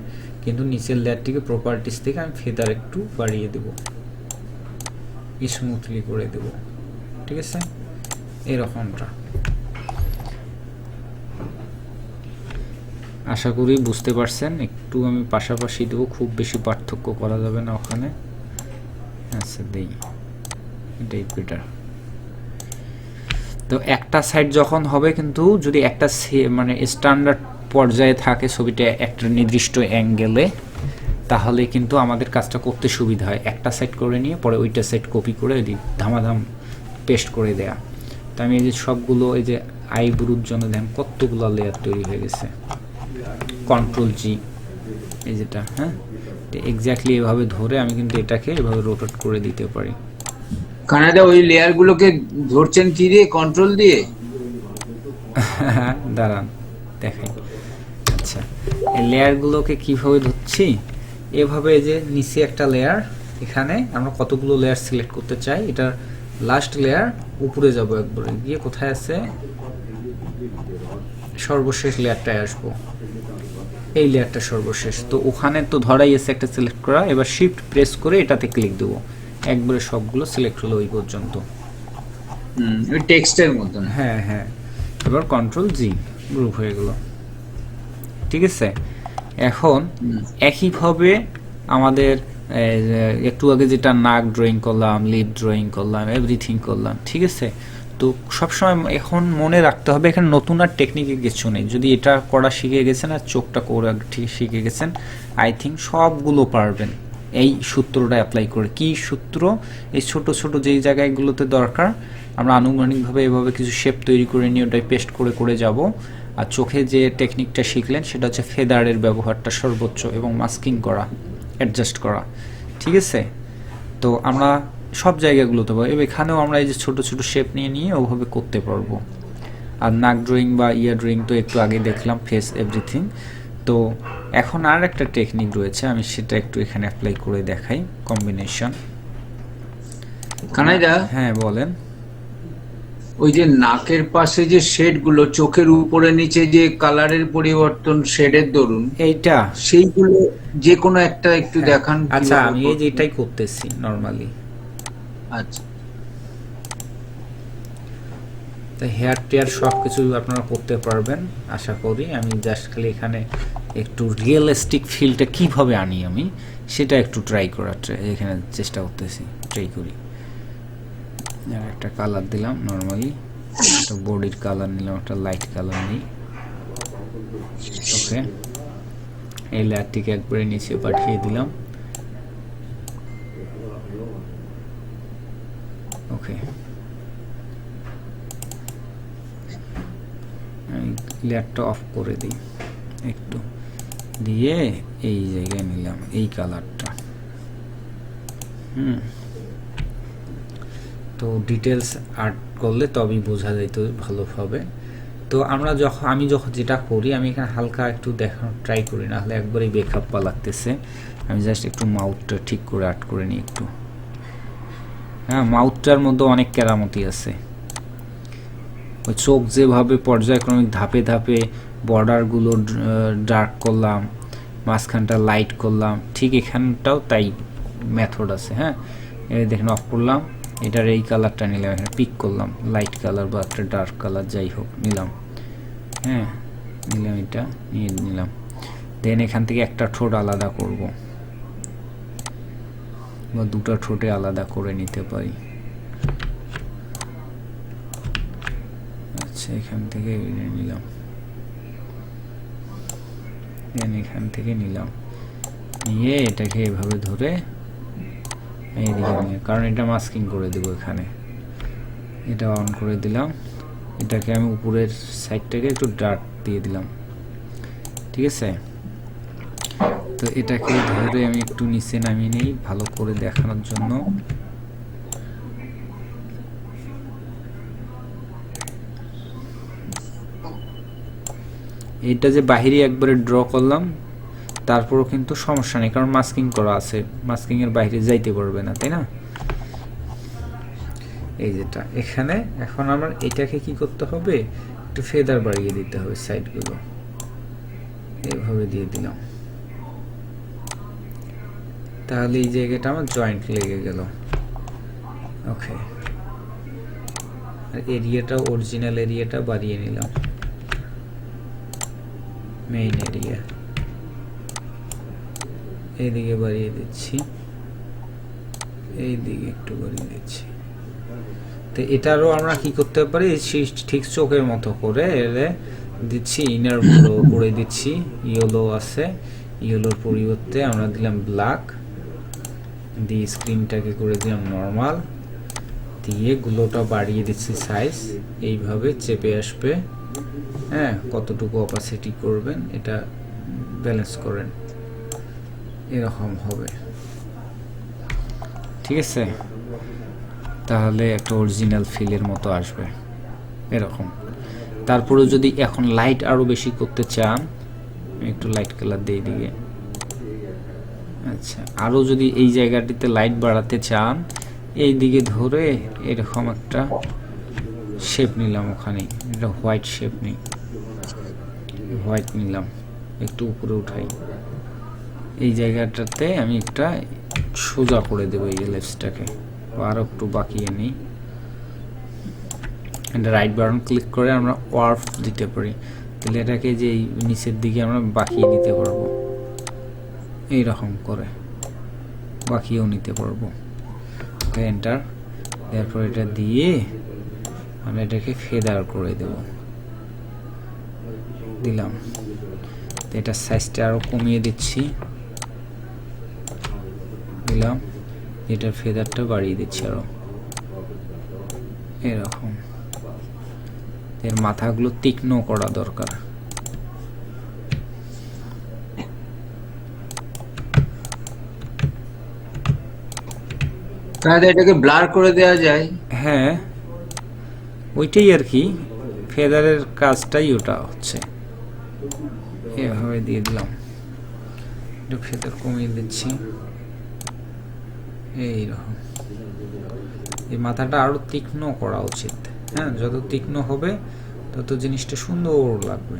কিন্তু নিচের লেয়ারটিকে প্রপার্টিস থেকে আমি ফেদার একটু বাড়িয়ে দেব, স্মুথলি করে দেব। ঠিক আছে, এরকমটা আশা করি বুঝতে পারছেন। একটু আমি পাশাপাশি দেবো, খুব বেশি পার্থক্য করা যাবে না ওখানে। আচ্ছা, দেই, এটাই বেটার। তো একটা সাইড যখন হবে, কিন্তু যদি একটা মানে স্ট্যান্ডার্ড পর্যায়ে থাকে ছবিটা একটা নির্দিষ্ট অ্যাঙ্গেলে, তাহলে কিন্তু আমাদের কাজটা করতে সুবিধা হয়। একটা সাইড করে নিয়ে পরে ওইটা সাইড কপি করে ধামাধাম পেস্ট করে দেয়া। তো আমি এই যে সবগুলো, এই যে আইব্রুর জন্য দেখেন কতগুলো লেয়ার তৈরি হয়ে গেছে, কন্ট্রোল জি, এই যেটা, হ্যাঁ, এক্স্যাক্টলি এভাবে ধরে আমি কিন্তু এটাকে এভাবে রোটেট করে দিতে পারি। কানাডা ওই লেয়ার গুলোকে ধরছেন কি দিয়ে, কন্ট্রোল দিয়ে? দাঁড়ান দেখাই। আচ্ছা, এই লেয়ারগুলোকে কিভাবে ধরছি, এভাবে যে নিচে একটা লেয়ার, এখানে আমরা কতগুলো লেয়ার সিলেক্ট করতে চাই, এটা লাস্ট লেয়ার, উপরে যাব একবারে গিয়ে, কোথায় আছে সর্বশেষ লেয়ারটায় আসবো, এই লেয়ারটা সর্বশেষ। তো ওখানে তো ধরাই আছে একটা সিলেক্ট করা, এবার শিফট প্রেস করে এটাতে ক্লিক দেবো, একবারে সবগুলো সিলেক্ট হলো ওই পর্যন্ত। ওই টেক্সটের মতন। হ্যাঁ হ্যাঁ, এবার কন্ট্রোল জি, গ্রুপ হয়ে গেল। ঠিক আছে, এখন একইভাবে আমাদের একটু আগে যেটা নাক ড্রয়িং করলাম, লিপ ড্রয়িং করলাম, এভরিথিং করলাম, ঠিক আছে। তো সবসময় এখন মনে রাখতে হবে, এখানে নতুন আর টেকনিকের কিছু নেই। যদি এটা করা শিখে গেছেন আর চোখটা করে ঠিক শিখে গেছেন, আই থিঙ্ক সবগুলো পারবেন এই সূত্রটা অ্যাপ্লাই করে। কি সূত্র? এই ছোট ছোট যেই জায়গাগুলোতে দরকার আমরা আনুমানিকভাবে এভাবে কিছু শেপ তৈরি করে নিয়ে ওটাই পেস্ট করে করে যাব। আর চোখে যে টেকনিকটা শিখলেন সেটা হচ্ছে ফেদারের ব্যবহারটা সর্বোচ্চ এবং মাস্কিং করা, অ্যাডজাস্ট করা। ঠিক আছে, তো আমরা সব জায়গাগুলোতে পাবো। এখানেও আমরা এই যে ছোট ছোট শেপ নিয়ে নিয়ে ওভাবে করতে পারবো। আর নাক ড্রয়িং বা ইয়ার ড্রয়িং তো একটু আগে দেখলাম, ফেস এভরিথিং। তো এখন আর একটা টেকনিক রয়েছে, আমি সেটা একটু এখানে অ্যাপ্লাই করে দেখাই, কম্বিনেশন। কানাইদা, হ্যাঁ বলেন। ওই যে নাকের পাশে যে শেড গুলো, চোখের উপরে নিচে যে কালারের পরিবর্তন শেডের দরুন, এইটা সেইগুলো যে কোনো একটা একটু দেখান। আচ্ছা, আমি এই যে এটাই করতেছি নরমালি। আচ্ছা, তো হেয়ার টেয়ার সব কিছু আপনারা করতে পারবেন আশা করি। আমি জাস্ট খালি এখানে একটু রিয়েলিস্টিক ফিলটা কিভাবে আনি আমি সেটা একটু ট্রাই করার এখানে চেষ্টা করতেছি, ট্রাই করি। একটা কালার দিলাম নর্মালি, একটা বডির কালার নিলাম, একটা লাইট কালার নিই। ওকে, এই লেয়ারটিকে একবারে নিচে পাঠিয়ে দিলাম। ওকে, লেয়ারটা অফ করে দিই একটু, দিয়ে এই জায়গায় নিলাম এই কালারটা। তো ডিটেলস আর্ট করলে তবেই বোঝা যেত ভালোভাবে। তো আমি যখন যেটা করি, আমি এখানে হালকা একটু দেখানোর ট্রাই করি, না হলে একবারই বেখাপ্পা লাগতেছে। আমি জাস্ট একটু মাউথটা ঠিক করে আর্ট করে নিই একটু। হ্যাঁ, মাউথটার মধ্যে অনেক কেরামতি আছে। ওই চোখ যেভাবে পর্যায়ক্রমিক ধাপে ধাপে বর্ডারগুলো ডার্ক করলাম, মাঝখানটা লাইট করলাম, ঠিক এখানটাও তাই মেথড আছে। হ্যাঁ, এই দেখেন অফ করলাম, এটার এই কালারটা নিলাম, এখানে পিক করলাম লাইট কালার বা একটা ডার্ক কালার যাই হোক নিলাম। হ্যাঁ, নিলাম, এটা নিয়ে নিলাম। দেন এখান থেকে একটা ঠোঁট আলাদা করব, বা দুটো ঠোঁটে আলাদা করে নিতে পারি। আচ্ছা, এখান থেকে নিলাম, দেন এখান থেকে নিলাম, নিয়ে এটাকে এভাবে ধরে এইদিকে নিয়ে, কারণ এটা মাস্কিং করে দেবো এখানে, এটা অন করে দিলাম। এটাকে আমি উপরের সাইডটাকে একটু ডার্ক দিয়ে দিলাম, ঠিক আছে। তো এটাকে ধরে আমি একটু নিচে নামিয়ে নেই ভালো করে দেখানোর জন্য। এটা যে বাহিরে একবারে ড্র করলাম, তারপরও কিন্তু সমস্যা নেই, কারণ মাস্কিং করা আছে, মাস্কিং এর বাইরে যাইতে পারবে না, তাই না। এই যেটা এখানে, এখন আমার এটাকে কি করতে হবে, একটু ফেদার বাড়িয়ে দিতে হবে, সাইডগুলো এইভাবে দিয়ে দিলাম, তাহলে এই জায়গাটা আমার জয়েন্ট লেগে গেল। ওকে, আর এরিয়াটা, অরিজিনাল এরিয়াটা বাড়িয়ে নিলাম, মেইন এরিয়া এইদিকে বাড়িয়ে দিচ্ছি, এইদিকে একটু বাড়িয়ে দিচ্ছি। তো এটারও আমরা কি করতে পারি, ঠিক চোখের মতো করে এলে দিচ্ছি, ইনার ব্লু করে দিচ্ছি, ইয়েলো আছে, ইয়েলোর পরিবর্তে আমরা দিলাম ব্ল্যাক, দিয়ে স্ক্রিনটাকে করে দিলাম নর্মাল, দিয়ে গুলোটা বাড়িয়ে দিচ্ছি সাইজ, এইভাবে চেপে আসবে। হ্যাঁ, কতটুকু অপাসিটি করবেন এটা ব্যালেন্স করেন, এরকম হবে, ঠিক আছে। তাহলে একটা অরিজিনাল ফিলের মতো আসবে এরকম। তারপরে যদি এখন লাইট আরো বেশি করতে চান, একটু লাইট কালার দিয়ে দিকে। আচ্ছা, আরো যদি এই জায়গাটিতে লাইট বাড়াতে চান, এই দিকে ধরে এরকম একটা শেপ নিলাম, ওখানে এটা হোয়াইট শেপ নেই, হোয়াইট নিলাম, একটু উপরে উঠাই, এই জায়গাটাতে আমি একটা সোজা করে দেবো এই লেন্সটাকে, আরো একটু বাকিয়ে নিই। এটা রাইট বাটন ক্লিক করে আমরা ওয়ার্প দিতে পারি, তাহলে এটাকে যে নিচের দিকে আমরা বাকিয়ে নিতে পারবো, এইরকম করে বাকিয়েও নিতে পারবো। ওকে, এন্টার, এরপর এটা দিয়ে আমরা এটাকে ফেদার করে দেব, দিলাম। এটা সাইজটা আরো কমিয়ে দিচ্ছি, দিলাম, এটার ফেদারটা বাড়িয়ে দিচ্ছি আরো, এরকম। এর মাথাগুলো তীক্ষ্ণ করা দরকার। তাহলে এটাকে ব্লার করে দেওয়া যায়। হ্যাঁ, ওইটাই আর কি, ফেদারের কাজটাই ওটা হচ্ছে। এভাবে দিয়ে দিলাম, একটু ফেদার কমিয়ে দিচ্ছি, এইরকম। এই মাথাটা আরো তীক্ষ্ণ করা উচিত। হ্যাঁ, যত তীক্ষ্ণ হবে তত জিনিসটা সুন্দর লাগবে।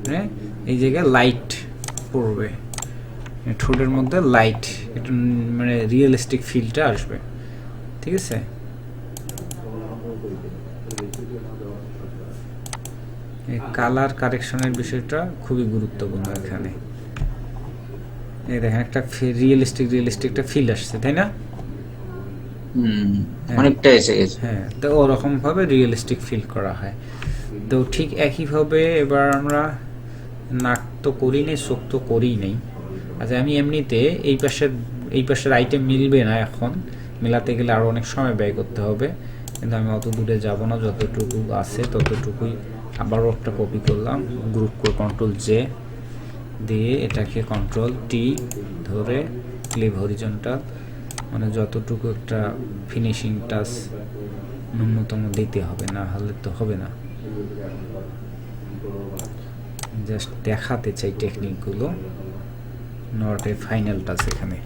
হ্যাঁ, এই জায়গায় লাইট পড়বে, ঠোঁটের মধ্যে লাইট, একটু মানে রিয়েলিস্টিক ফিলটা আসবে, ঠিক আছে। এই কালার কারেকশনের বিষয়টা খুবই গুরুত্বপূর্ণ এখানে। এই দেখেন একটা রিয়েলিস্টিক একটা ফিল আসছে, তাই না। অনেকটা এসে গেছে। হ্যাঁ, তো ওরকম ভাবে রিয়েলিস্টিক ফিল করা হয়। তো ঠিক একইভাবে এবার আমরা নাক তো করি নেই, চোখ তো করি নেই। আচ্ছা, আমি এমনিতে এই পাশের এই পাশের আইটেম মিলবে না, এখন মেলাতে গেলে আরও অনেক সময় ব্যয় করতে হবে, কিন্তু আমি অত দূরে যাব না, যতটুকু আছে ততটুকুই। আবারও একটা কপি করলাম, গ্রুপ করে কন্ট্রোল জে দিয়ে এটাকে কন্ট্রোল টি ধরে ক্লিপ হরিজন্টাল, মানে যতটুকু একটা ফিনিশিং টাচ ন্যূনতম দিতে হবে, না হলে তো হবে না। জাস্ট দেখাতে চাই টেকনিকগুলো, নট এ ফাইনাল টাচ এখানে।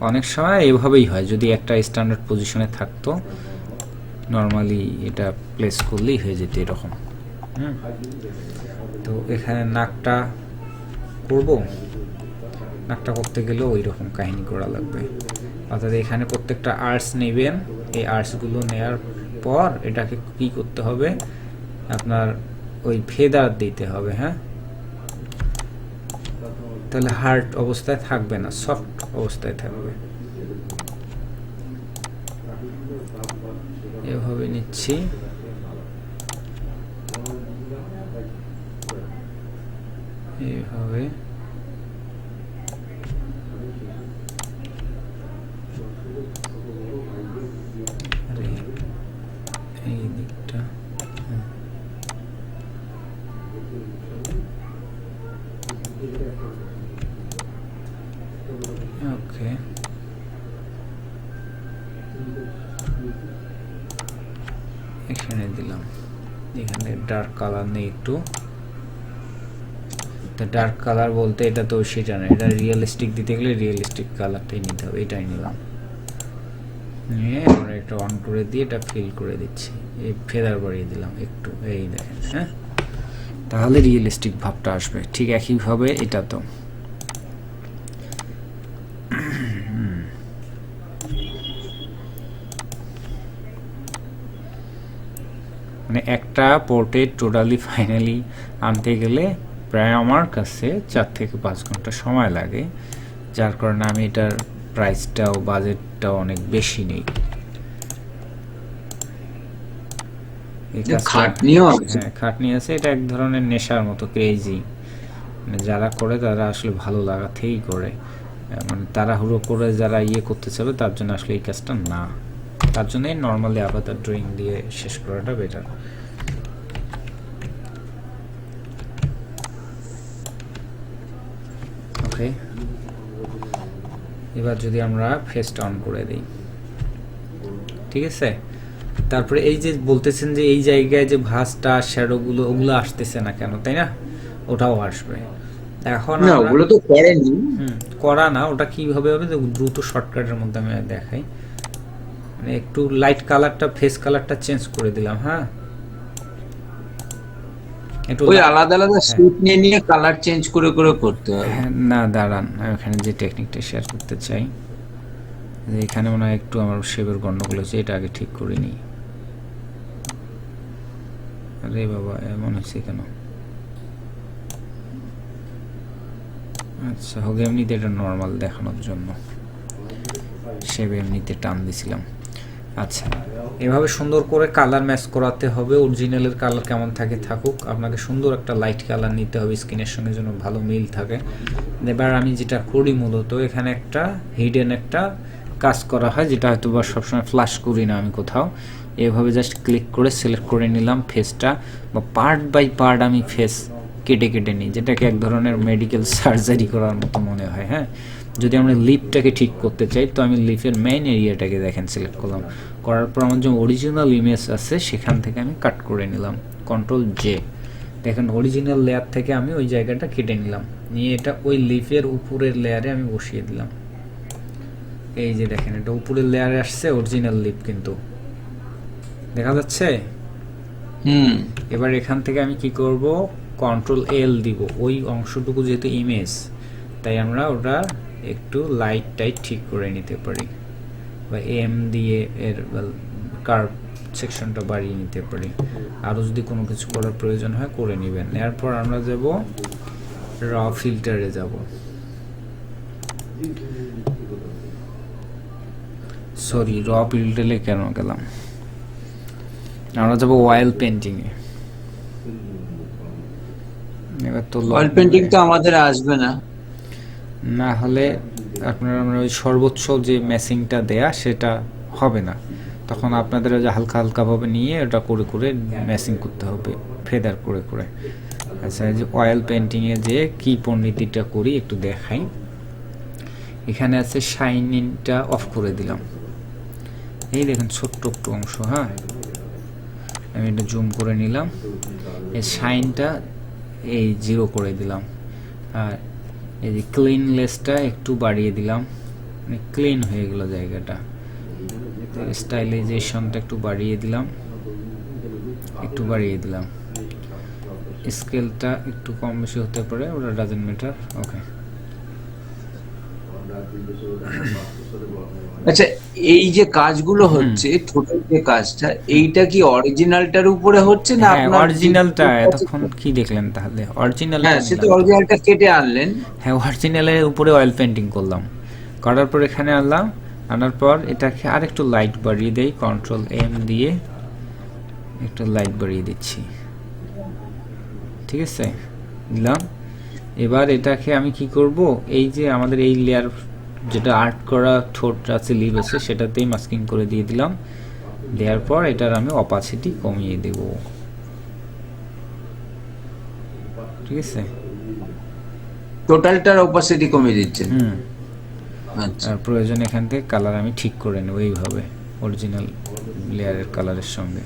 অনেক সময় এভাবেই হয়, যদি একটা স্ট্যান্ডার্ড পজিশনে থাকতো নর্মালি এটা প্লেস করলেই হয়ে যেত এরকম। তো এখানে নাকটা করব, নাকটা করতে গেলেও ওই রকম কাহিনী করা লাগবে, অর্থাৎ এখানে প্রত্যেকটা আর্টস নেবেন, এই আর্টসগুলো নেওয়ার পর এটাকে কি করতে হবে, আপনার ওই ফেদার দিতে হবে। হ্যাঁ, তাহলে হার্ড অবস্থায় থাকবে না, সফট অবস্থায় থাকবে। এভাবে নিচ্ছি, এইভাবে এই দিকটা ওকে। এখানে দিলাম, এখানে ডার্ক কালার নেই একটু, ডার্ক কালার বলতে এটা তো সেটা না, এটা রিয়েলিস্টিক দিতে গেলে রিয়েলিস্টিক কালারটাই নিতে হবে, এটাই নিলাম, নিয়ে আমরা একটা অন করে দিয়ে এটা ফিল করে দিচ্ছি, এই ফেদার বাড়িয়ে দিলাম একটু, এই দেখেন। হ্যাঁ, তাহলে রিয়েলিস্টিক ভাবটা আসবে। ঠিক একইভাবে এটা তো মানে একটা পোর্ট্রেট টোটালি ফাইনালি আনতে গেলে প্রায় আমার কাছে 4 থেকে 5 ঘন্টা সময় লাগে, যার কারণে আমি এটার প্রাইসটাও বাজেটটাও অনেক বেশি নেই। খাটনি আছে, এটা এক ধরনের নেশার মতো, ক্রেজি, মানে যারা করে তারা আসলে ভালো লাগাতেই করে, মানে তাড়াহুড়ো করে যারা ইয়ে করতে চাবে তার জন্য আসলে এই কাজটা না, তার জন্যই নর্মালি আপাতত ড্রয়িং দিয়ে শেষ করাটা বেটার। ওকে, এবার যদি আমরা ফেসটা অন করে দিই, ঠিক আছে। তারপরে এই যে বলতেছেন যে এই জায়গায় যে ভাঁজটা শ্যাডোগুলো ওগুলো আসতেছে না কেন, তাই না? ওটাও আসবে এখন। না, ওগুলো তো করেনি, করা না, ওটা কিভাবে হবে দ্রুত শর্টকাটের মধ্যে আমি দেখাই। মানে একটু লাইট কালারটা, ফেস কালারটা চেঞ্জ করে দিলাম। হ্যাঁ, একটু ওই আলাদা আলাদা স্টেপ নিয়ে নিয়ে কালার চেঞ্জ করে করে করতে হবে। না দাঁড়ান, আমি এখানে যে টেকনিকটা শেয়ার করতে চাই, এখানে মনে হয় একটু আমার শেপের গন্ডগোল হয়েছে, এটা আগে ঠিক করে নিই। আরে বাবা, এমন হয়েছে কেন? আচ্ছা, হোক, এমনিতে এটা নর্মাল দেখানোর জন্য শেপ এমনিতে টান দিছিলাম। আচ্ছা, এভাবে সুন্দর করে কালার ম্যাচ করাতে হবে, অরিজিনালের কালার কেমন থাকে থাকুক, আপনাকে সুন্দর একটা লাইট কালার নিতে হবে স্কিনের সঙ্গে যেন ভালো মিল থাকে। এবার আমি যেটা করি মূলত এখানে একটা হিডেন একটা কাজ করা হয়, যেটা হয়তো বা সবসময় ফ্ল্যাশ করি না আমি কোথাও। এভাবে জাস্ট ক্লিক করে সিলেক্ট করে নিলাম ফেসটা, বা পার্ট বাই পার্ট আমি ফেস কেটে কেটে নিই, যেটাকে এক ধরনের মেডিকেল সার্জারি করার মতো মনে হয়। হ্যাঁ, যদি আমরা লিপটাকে ঠিক করতে চাই তো আমি লিপের মেইন এরিয়াটাকে দেখেন সিলেক্ট করলাম, করার পর আমার যে অরিজিনাল ইমেজ আছে সেখান থেকে আমি কাট করে নিলাম, কন্ট্রোল জে। দেখেন অরিজিনাল লেয়ার থেকে আমি ওই জায়গাটা কেটে নিলাম, নিয়ে এটা ওই লিপের উপরের লেয়ারে আমি বসিয়ে দিলাম। এই যে দেখেন, এটা উপরের লেয়ারে আসছে অরিজিনাল লিপ, কিন্তু দেখা যাচ্ছে। এবার এখান থেকে আমি কি করব, কন্ট্রোল এল দিব, ওই অংশটুকু যেহেতু ইমেজ, তাই আমরা ওটা একটু লাইট টাইট ঠিক করে নিতে পারি, বা এম দিয়ে এর কার্ভ সেকশনটা বাড়িয়ে নিতে পারি। আরও যদি কোনো কিছু করার প্রয়োজন হয় করে নেবেন। এরপর আমরা যাব র ফিল্টারে যাব, সরি র ফিল্টারে কেন গেলাম, আমরা যাব অয়েল পেন্টিংয়ে। এবার তো অয়েল পেন্টিং তো আমাদের আসবে না। না হলে আপনার আমরা ওই সর্বোচ্চ যে ম্যাচিংটা দেয়া সেটা হবে না, তখন আপনাদের ওই যে হালকা হালকাভাবে নিয়ে ওটা করে করে ম্যাচিং করতে হবে ফেদার করে করে। আচ্ছা, এই যে অয়েল পেন্টিংয়ে যে কী পরিণতিটা করি একটু দেখাই। এখানে আছে শাইনিংটা অফ করে দিলাম, এই দেখেন ছোট্ট একটু অংশ। হ্যাঁ, আমি এটা জুম করে নিলাম, এই শাইনটা এই 0 করে দিলাম, আর এই যে ক্লিনলেসটা একটু বাড়িয়ে দিলাম, মানে ক্লিন হয়ে গেল জায়গাটা। স্টাইলাইজেশনটা একটু বাড়িয়ে দিলাম, স্কেলটা একটু কম বেশি হতে পারে, ওটা ডাজেন্ট ম্যাটার। ওকে, আচ্ছা, এই যে কাজগুলো হচ্ছে, টোটাল যে কাজটা, এইটা কি অরিজিনালটার উপরে হচ্ছে না হ্যাঁ আপনার অরিজিনালটা এতক্ষণ কি দেখলেন তাহলে? অরিজিনালটা হ্যাঁ, সে তো নিলাম তো। অরিজিনালটা কেটে আনলেন। হ্যাঁ, অরিজিনালের উপরে অয়েল পেন্টিং করলাম, করার পর এখানে আনলাম, আনার পর এটাকে আর একটু লাইট বাড়িয়ে দেই, কন্ট্রোল এম দিয়ে একটু লাইট বাড়িয়ে দিচ্ছি, ঠিক আছে, দিলাম। এবার এটাকে আমি কি করব, এই যে আমাদের এই লেয়ার যেটা আর্ট করা ঠোঁট আছে, লিভ আছে, সেটাতেই মাস্কিং করে দিয়ে দিলাম। দেওয়ার পর এটার আমি অপাসিটি কমিয়ে দেব, ঠিক আছে। টোটালটার অপাসিটি কমিয়ে দিচ্ছেন? আচ্ছা, আর প্রয়োজন এখান থেকে কালার আমি ঠিক করে নেব এইভাবে অরিজিনাল লেয়ারের কালারের সঙ্গে।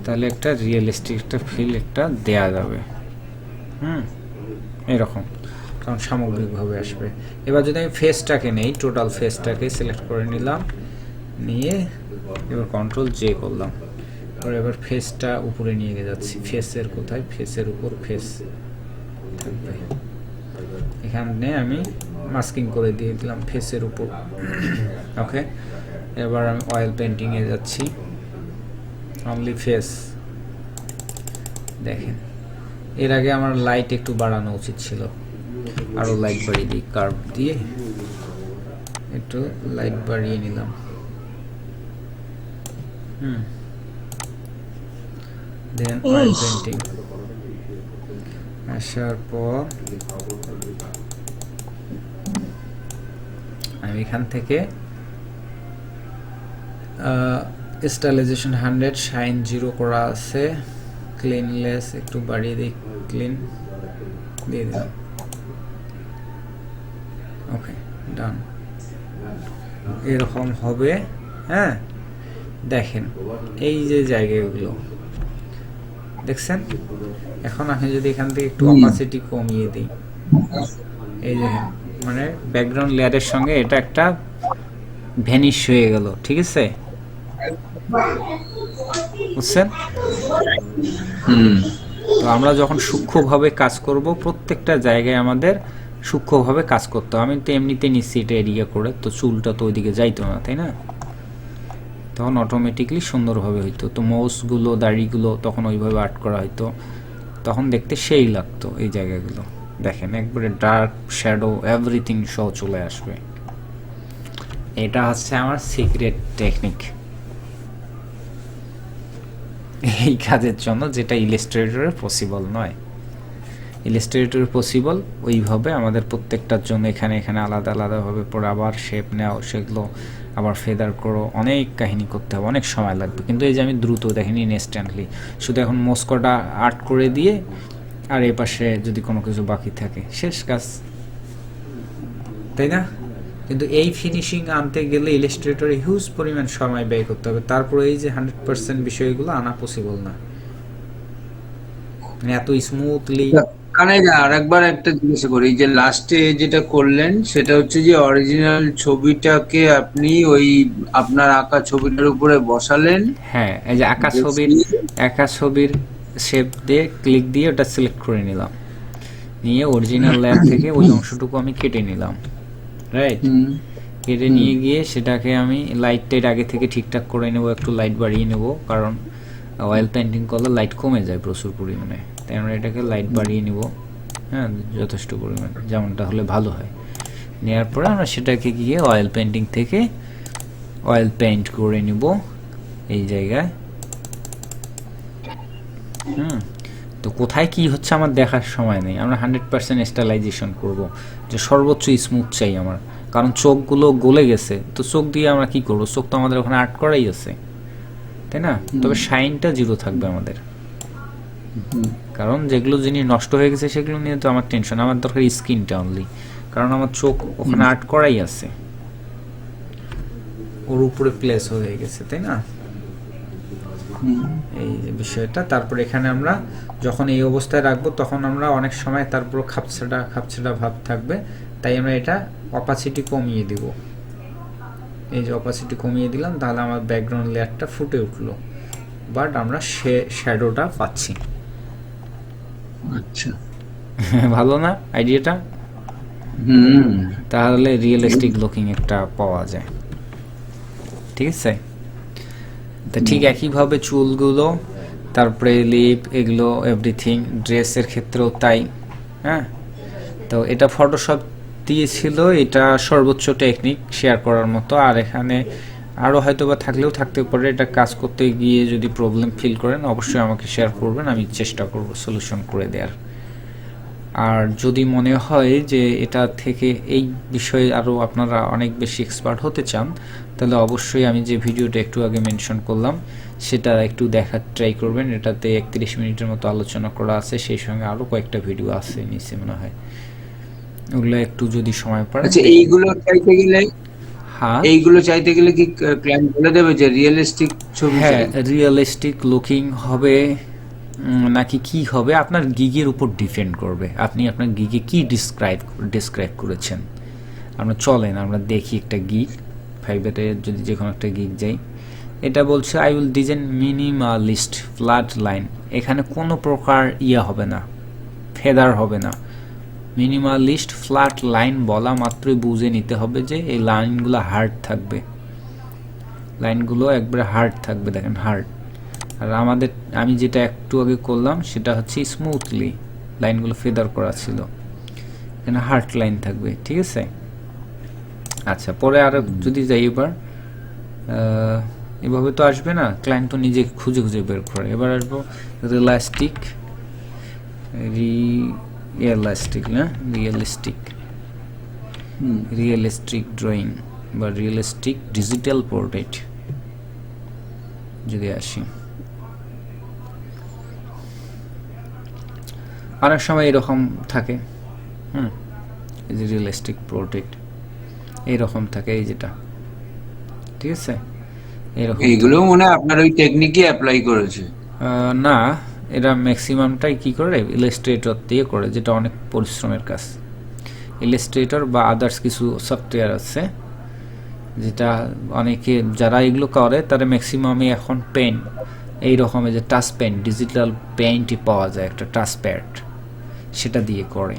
তাহলে একটা রিয়েলিস্টিক একটা ফিল একটা দেয়া যাবে, এরকম, কারণ সামগ্রিকভাবে আসবে। এবার যদি আমি ফেসটাকে নেই, টোটাল ফেসটাকে সিলেক্ট করে নিলাম, নিয়ে এবার কন্ট্রোল জে করলাম, এবার ফেসটা উপরে নিয়ে যাচ্ছি। ফেসের কোথায়? ফেসের উপর ফেস থাকবে, এখানে আমি মাস্কিং করে দিয়ে দিলাম ফেসের উপর। ওকে, এবার আমি অয়েল পেন্টিংয়ে যাচ্ছি, অনলি ফেস। দেখেন, এর আগে আমার লাইট একটু বাড়ানো উচিত ছিল, আরও লাইট বাড়িয়ে দিই, কার্ভ দিয়ে একটু লাইট বাড়িয়ে নিলাম। দেন অয়েল পেন্টিং আসার পর আমি এখান থেকে স্টাইলাইজেশন 100, শাইন 0 করা আছে, ক্লিনলেস একটু বাড়িয়ে দিই, ক্লিন দিয়ে দিলাম। ওকে, ডান, এরকম হবে। হ্যাঁ, দেখেন এই যে জায়গাগুলো দেখছেন। এখন আমি যদি এখান থেকে একটু অপাসিটি কমিয়ে দিই, এই যে মানে ব্যাকগ্রাউন্ড লেয়ারের সঙ্গে এটা একটা ভ্যানিশ হয়ে গেল, ঠিক আছে, বুঝছেন? তো আমরা যখন সূক্ষ্মভাবে কাজ করব, প্রত্যেকটা জায়গায় আমাদের সূক্ষ্মভাবে কাজ করতে হবে। আমি তো এমনিতে নিচ্ছি এটা এরিয়া করে, তো চুলটা তো ওইদিকে যাইতো না, তাই না? তখন অটোমেটিকলি সুন্দরভাবে হইতো। তো মাউসগুলো, দাড়িগুলো তখন ওইভাবে আর্ট করা হইতো, তখন দেখতে সেই লাগতো। এই জায়গাগুলো দেখেন একবারে ডার্ক শ্যাডো এভরিথিং সহ চলে আসবে। এটা হচ্ছে আমার সিক্রেট টেকনিক এই কাজের জন্য, যেটা ইলাস্ট্রেটরে পসিবল নয়। ইলাস্ট্রেটরে পসিবল ওইভাবে আমাদের প্রত্যেকটার জন্য এখানে এখানে আলাদা আলাদাভাবে পরে আবার শেপ নেওয়া, সেগুলো আবার ফেদার করো, অনেক কাহিনী করতে হবে, অনেক সময় লাগবে। কিন্তু এই যে আমি দ্রুত দেখিনি, ইনস্ট্যান্টলি, শুধু এখন মস্কোটা আর্ট করে দিয়ে আর এ পাশে যদি কোনো কিছু বাকি থাকে, শেষ কাজ, তাই না? কিন্তু এই ফিনিশিং আনতে গেলে ইলাস্ট্রেটরে হিউজ পরিমাণ সময় ব্যয় করতে হবে, তারপরে এই যে 100% বিষয়গুলো আনা পসিবল না, মানে এত স্মুথলি। কানে আর একবার একটা জিজ্ঞাসা করি, যে লাস্টে যেটা করলেন সেটা হচ্ছে যে অরিজিনাল ছবিটাকে আপনি ওই আপনার আঁকা ছবিটার উপরে বসালেন। হ্যাঁ, এই যে একা ছবির শেপ দিয়ে ক্লিক দিয়ে ওটা সিলেক্ট করে নিলাম, নিয়ে অরিজিনাল লেয়ার থেকে ওই অংশটুকু আমি কেটে নিলাম, রাইট? কেটে নিয়ে গিয়ে সেটাকে আমি লাইটটার আগে থেকে ঠিকঠাক করে নেব, একটু লাইট বাড়িয়ে নেব, কারণ অয়েল পেন্টিং করলে লাইট কমে যায় প্রচুর পরিমাণে, তাই আমরা এটাকে লাইট বাড়িয়ে নেব, হ্যাঁ, যথেষ্ট পরিমাণ, যেমনটা হলে ভালো হয়। নেওয়ার পরে আমরা সেটাকে গিয়ে অয়েল পেন্টিং থেকে অয়েল পেইন্ট করে নেব, এই জায়গায়। তো কোথায় কি হচ্ছে আমার দেখার সময় নেই, আমরা 100% স্টাইলাইজেশন করব, যে সর্বোচ্চ স্মুথ চাই আমার, কারণ চোখগুলো গলে গেছে, তো চোখ দিয়ে আমরা কি করব, চোখ তো আমাদের ওখানে আর্ট করাই আছে, তাই না? তবে শাইনটা জিরো থাকবে আমাদের, কারণ যেগুলো জিনিস নষ্ট হয়ে গেছে সেগুলো নিয়ে তো আমার টেনশন, আমার দরকার স্কিনটা অনলি, কারণ আমার চোখ ওখানে আর্ট করাই আছে, ওর উপরে প্লেস হয়ে গেছে, তাই না? এই যে বিষয়টা। তারপর এখানে আমরা যখন এই অবস্থায় রাখবো তখন আমরা অনেক সময় তারপর খাপছাড়া খাপছাড়া ভাব থাকবে, তাই আমরা এটা অপাসিটি কমিয়ে দিব। এই যে অপাসিটি কমিয়ে দিলাম, তাহলে আমার ব্যাকগ্রাউন্ড লেয়ারটা ফুটে উঠলো, বাট আমরা শ্যাডোটা পাচ্ছি। আচ্ছা, ভালো না আইডিয়াটা? তাহলে রিয়েলিস্টিক লুকিং একটা পাওয়া যায়, ঠিক আছে? তো ঠিক একইভাবে চুলগুলো, তারপরে লিপ, এগুলো এভরিথিং, ড্রেসের ক্ষেত্রেও তাই। হ্যাঁ, তো এটা ফটোশপ দিয়েছিল, এটা সর্বোচ্চ টেকনিক শেয়ার করার মতো, আর এখানে আরও হয়তো বা থাকলেও থাকতে পারে, এটা কাজ করতে গিয়ে যদি প্রবলেম ফিল করেন অবশ্যই আমাকে শেয়ার করবেন, আমি চেষ্টা করব সলিউশন করে দেওয়ার। আর যদি মনে হয় যে এটা থেকে এই বিষয়ে আরও আপনারা অনেক বেশি এক্সপার্ট হতে চান, তাহলে অবশ্যই আমি যে ভিডিওটা একটু আগে মেনশন করলাম সেটা একটু দেখার ট্রাই করবেন। এটাতে 31 মিনিটের মতো আলোচনা করা আছে, সেই সঙ্গে আরও কয়েকটা ভিডিও আছে নিচে মনে হয়, ওগুলো একটু যদি সময় পায়। আচ্ছা, এইগুলো চাইতে গেলে, হ্যাঁ, এইগুলো চাইতে গেলে কি ক্লায়েন্ট বলে দেবে যে রিয়েলিস্টিক ছবি হ্যাঁ, চাই? রিয়েলিস্টিক লুকিং হবে নাকি কি হবে আপনার গিগের উপর ডিপেন্ড করবে, আপনি আপনার গিগে কি ডিসক্রাইব করেছেন। আমরা চলেন আমরা দেখি একটা গিগ, ফাইবারে যদি যে কোনো একটা গিগ যাই, এটা বলছে I will design minimalist flat line, এখানে কোনো প্রকার হবে না, ফেদার হবে না। মিনিমালিস্ট ফ্ল্যাট লাইন বলা মাত্রই বুঝে নিতে হবে যে এই লাইনগুলো হার্ড থাকবে, লাইনগুলো একবারে হার্ড থাকবে, দেখেন হার্ড। আর আমি যেটা একটু আগে করলাম সেটা হচ্ছে স্মুথলি, লাইনগুলো ফেদার করা ছিল, এখানে হার্ড লাইন থাকবে, ঠিক আছে? আচ্ছা, পরে আরো যদি যাই এবার, এভাবে তো আসবে না, ক্লায়েন্ট তো নিজে খুঁজে খুঁজে বের করে। এবার আসবো রিয়েলিস্টিক, না রিয়েলিস্টিক ড্রয়িং বা রিয়েলিস্টিক ডিজিটাল পোর্ট্রেট যদি আসি, অনেক সময় এরকম থাকে। এই যে রিয়েলিস্টিক পোর্ট্রেট এইরকম থাকে, এই যেটা, ঠিক আছে? এরকম এইগুলো মনে হয় আপনার ওই টেকনিকই অ্যাপ্লাই করেছে। না, এরা ম্যাক্সিমামটাই কি করে ইলাস্ট্রেটর দিয়ে করে, যেটা অনেক পরিশ্রমের কাজ। ইলাস্ট্রেটর বা আদার্স কিছু সফটওয়্যার আছে যেটা অনেকে যারা এগুলো করে তারা ম্যাক্সিমামই এখন পেন, এই রকমের যে টাচ পেন, ডিজিটাল পেইন্টই পাওয়া যায় একটা টাচ প্যাড, সেটা দিয়ে করে।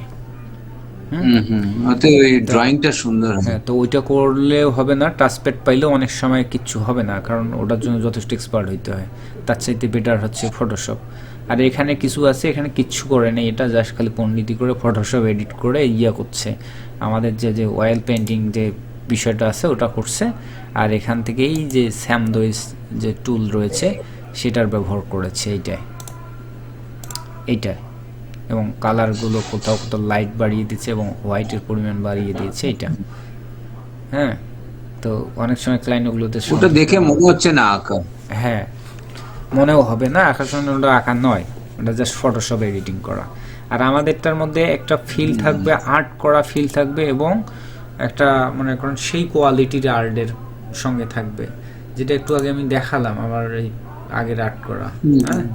ওই ড্রয়িংটা সুন্দর হয়। হ্যাঁ, তো ওইটা করলেও হবে না, টাচপ্যাড পাইলেও অনেক সময় কিচ্ছু হবে না, কারণ ওটার জন্য যথেষ্ট এক্সপার্ট হইতে হয়। তার চাইতে বেটার হচ্ছে ফটোশপ। আর এখানে কিছু আছে, এখানে কিচ্ছু করে নেই, এটা জাস্ট খালি পণ্ডিতি করে ফটোশপ এডিট করে করছে, আমাদের যে অয়েল পেন্টিং যে বিষয়টা আছে ওটা করছে। আর এখান থেকেই যে স্যামদোইস যে টুল রয়েছে সেটার ব্যবহার করেছে এইটাই, এবং কালারগুলো কোথাও কোথাও লাইট বাড়িয়ে দিচ্ছে এবং হোয়াইটের পরিমাণ বাড়িয়ে দিয়েছে এটা। হ্যাঁ, তো অনেক সময় ক্লায়েন্ট ওগুলোতে ওটা দেখে মনে হচ্ছে না আঁকা। হ্যাঁ, মনেও হবে না আঁকার সময়, ওটা আঁকা নয়, ওটা জাস্ট ফটোশপ এডিটিং করা। আর আমাদেরটার মধ্যে একটা ফিল থাকবে, আর্ট করা ফিল থাকবে, এবং একটা মনে করেন সেই কোয়ালিটির আর্টের সঙ্গে থাকবে, যেটা একটু আগে আমি দেখালাম আমার এই আগের আর্ট করা। হ্যাঁ,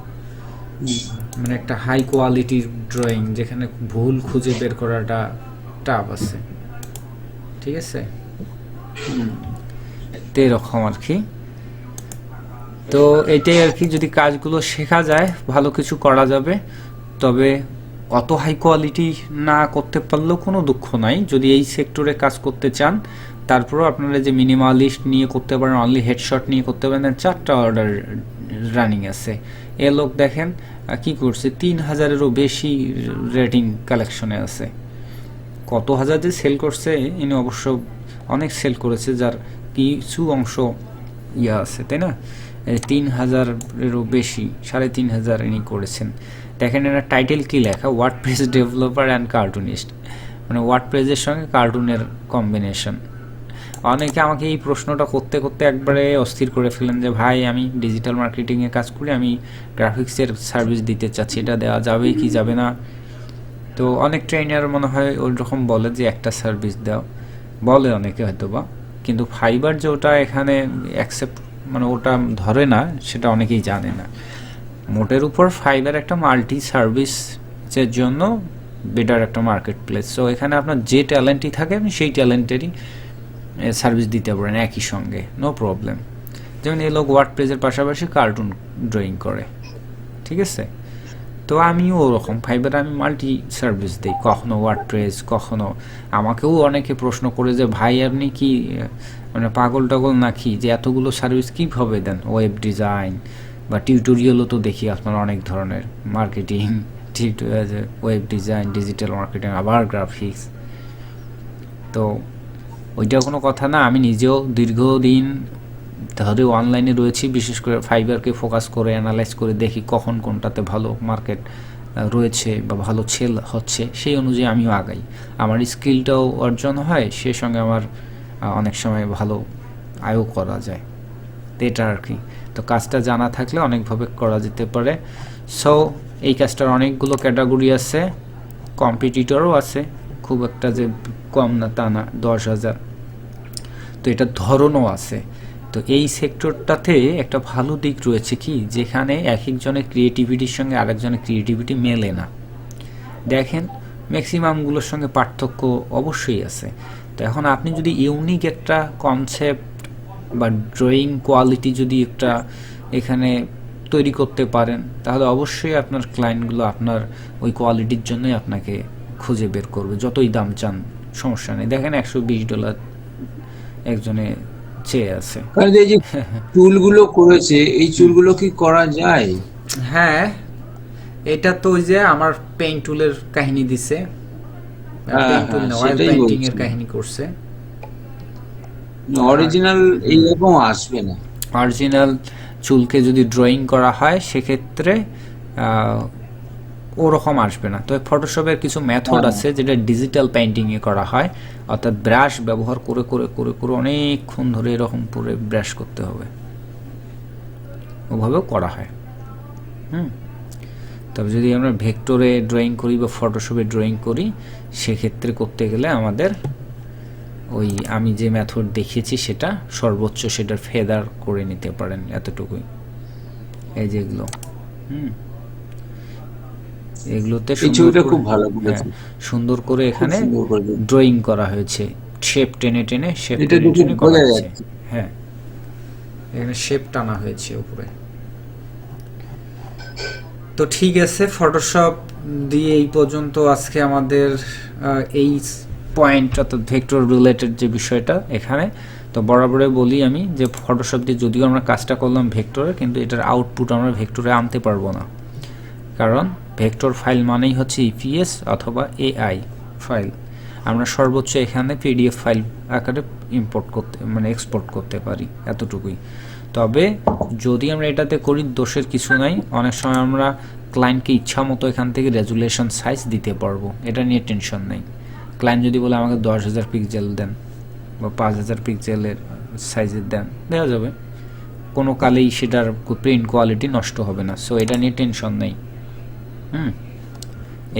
মানে একটা হাই কোয়ালিটির ড্রয়িং যেখানে ভুল খুঁজে বের করাটা টাফ আছে, ঠিক আছে? তো এরকম আর কি। তো এটাই আর কি, যদি কাজগুলো শেখা যায় ভালো কিছু করা যাবে। তবে অত হাই কোয়ালিটি না করতে পারলেও কোনো দুঃখ নাই, যদি এই সেক্টরে কাজ করতে চান। তারপরেও আপনারা যে মিনিমালিস্ট নিয়ে করতে পারেন, অনলি হেডশট নিয়ে করতে পারেন, 4টা অর্ডার রানিং আছে। এ লোক দেখেন কি করছে, 3000-এরও বেশি রেটিং কালেকশনে আছে, কত হাজার যে সেল করছে, ইনি অবশ্য অনেক সেল করেছে, যার কিছু অংশ আছে, তাই না? 3000-এরও বেশি, 3500 ইনি করেছেন। দেখেন এরা টাইটেল কি লেখা, ওয়ার্ডপ্রেস ডেভেলপার অ্যান্ড কার্টুনিস্ট, মানে ওয়ার্ডপ্রেসের সঙ্গে কার্টুনের কম্বিনেশন। অনেকে আমাকে এই প্রশ্নটা করতে করতে একবারে অস্থির করে ফেলেন যে ভাই আমি ডিজিটাল মার্কেটিংয়ে কাজ করি, আমি গ্রাফিক্সের সার্ভিস দিতে চাচ্ছি, এটা দেওয়া যাবে কি যাবে না। তো অনেক ট্রেনার মনে হয় ওই রকম বলে যে একটা সার্ভিস দাও, বলে অনেকে হয়তো বা, কিন্তু ফাইবার যে ওটা এখানে অ্যাকসেপ্ট মানে ওটা ধরে না, সেটা অনেকেই জানে না। মোটের উপর ফাইবার একটা মাল্টি সার্ভিসের জন্য বেটার একটা মার্কেট প্লেস। সো এখানে আপনার যে ট্যালেন্টই থাকে আপনি সেই ট্যালেন্টেরই সার্ভিস দিতে পারেন একই সঙ্গে, নো প্রবলেম। যেমন এই লোক ওয়ার্ডপ্রেসের পাশাপাশি কার্টুন ড্রয়িং করে, ঠিক আছে। তো আমিও ওরকম ফাইবারে আমি মাল্টি সার্ভিস দিই, কখনো ওয়ার্ডপ্রেস, কখনো আমাকেও অনেকে প্রশ্ন করে যে ভাই আপনি কি মানে পাগল টাগল নাকি যে এতগুলো সার্ভিস কীভাবে দেন, ওয়েব ডিজাইন বা টিউটোরিয়ালও তো দেখি আপনার অনেক ধরনের, marketing, web design, digital marketing, আবার গ্রাফিক্স। তো ওইটা কোনো কথা না, আমি নিজেও দীর্ঘদিন ধরে অনলাইনে রয়েছি, বিশেষ করে ফাইবারকে ফোকাস করে অ্যানালাইজ করে দেখি কখন কোনটাতে ভালো মার্কেট রয়েছে বা ভালো সেল হচ্ছে, সেই অনুযায়ী আমিও আগাই। আমার স্কিলটাও অর্জন হয়, সেই সঙ্গে আমার অনেক সময় ভালো আয়ও করা যায়, তো এটা আর কি। তো কাজটা জানা থাকলে অনেকভাবে করা যেতে পারে। সো এই কাজটার অনেকগুলো ক্যাটাগরি আছে, কম্পিটিটরও আছে, খুব একটা যে কম না তা না, 10,000। তো এটার ধরনও আছে। তো এই সেক্টরটাতে একটা ভালো দিক রয়েছে কি, যেখানে এক একজনের ক্রিয়েটিভিটির সঙ্গে আরেকজনের ক্রিয়েটিভিটি মেলে না। দেখেন ম্যাক্সিমামগুলোর সঙ্গে পার্থক্য অবশ্যই আছে। তো এখন আপনি যদি ইউনিক একটা কনসেপ্ট বা ড্রয়িং কোয়ালিটি যদি একটা এখানে তৈরি করতে পারেন, তাহলে অবশ্যই আপনার ক্লায়েন্টগুলো আপনার ওই কোয়ালিটির জন্যই আপনাকে খুঁজে বের করবে, যতই দাম চান সমস্যা নেই। দেখেন $120 একজনে চেয়ে আছে। এই যে চুলগুলো করেছে, এই চুলগুলো কি করা যায়? হ্যাঁ, এটা তো ওই যে আমার পেইন্ট টুলের কাহিনী দিছে, পেইন্ট টুল না, অয়েল সেটাই পেইন্টিং এর বলছি, কাহিনী করছে। অরিজিনাল এইরকম আসবে না। অরিজিনাল চুলকে যদি ড্রয়িং করা হয় সেক্ষেত্রে ওরকম আসবে না। তো ফটোশপের কিছু মেথড আছে যেটা ডিজিটাল পেইন্টিংয়ে করা হয়, অর্থাৎ ব্রাশ ব্যবহার করে করে করে করে অনেকক্ষণ ধরে এরকম করে ব্রাশ করতে হবে, ওভাবেও করা হয়। তবে যদি আমরা ভেক্টরে ড্রয়িং করি বা ফটোশপে ড্রয়িং করি, সেক্ষেত্রে করতে গেলে আমাদের ওই আমি যে মেথড দেখিয়েছি সেটা সর্বোচ্চ সেটার ফেদার করে নিতে পারেন, এতটুকুই। এই যেগুলো এগুলোতে খুব ভালো সুন্দর করে এখানে ড্রয়িং করা হয়েছে, শেপ টেনে টেনে শেপ টেনে টেনে করা হয়েছে। হ্যাঁ, এখানে শেপ টানা হয়েছে উপরে। তো ঠিক আছে, ফটোশপ দিয়ে এই পর্যন্ত আজকে আমাদের এই পয়েন্ট, অর্থাৎ ভেক্টর রিলেটেড যে বিষয়টা এখানে। তো বরাবরই বলি আমি যে ফটোশপ দিয়ে যদিও আমরা কাজটা করলাম ভেক্টরে, কিন্তু এটার আউটপুট আমরা ভেক্টরে আনতে পারবো না, কারণ ভেক্টর ফাইল মানেই হচ্ছে ইপিএস অথবা এআই ফাইল। আমরা সর্বোচ্চ এখানে পিডিএফ ফাইল আকারে ইম্পোর্ট করতে মানে এক্সপোর্ট করতে পারি, এতটুকুই। তবে যদি আমরা এটাতে করি দোষের কিছু নাই, অনেক সময় আমরা ক্লায়েন্টকে ইচ্ছা মতো এখান থেকে রেজুলেশন সাইজ দিতে পারবো, এটা নিয়ে টেনশন নেই। ক্লায়েন্ট যদি বলে আমাকে 10,000 পিক্সেল দেন বা 5,000 পিক্সেলের সাইজের দেন, দেওয়া যাবে, কোনো কালেই সেটার প্রিন্ট কোয়ালিটি নষ্ট হবে না। সো এটা নিয়ে টেনশন নেই।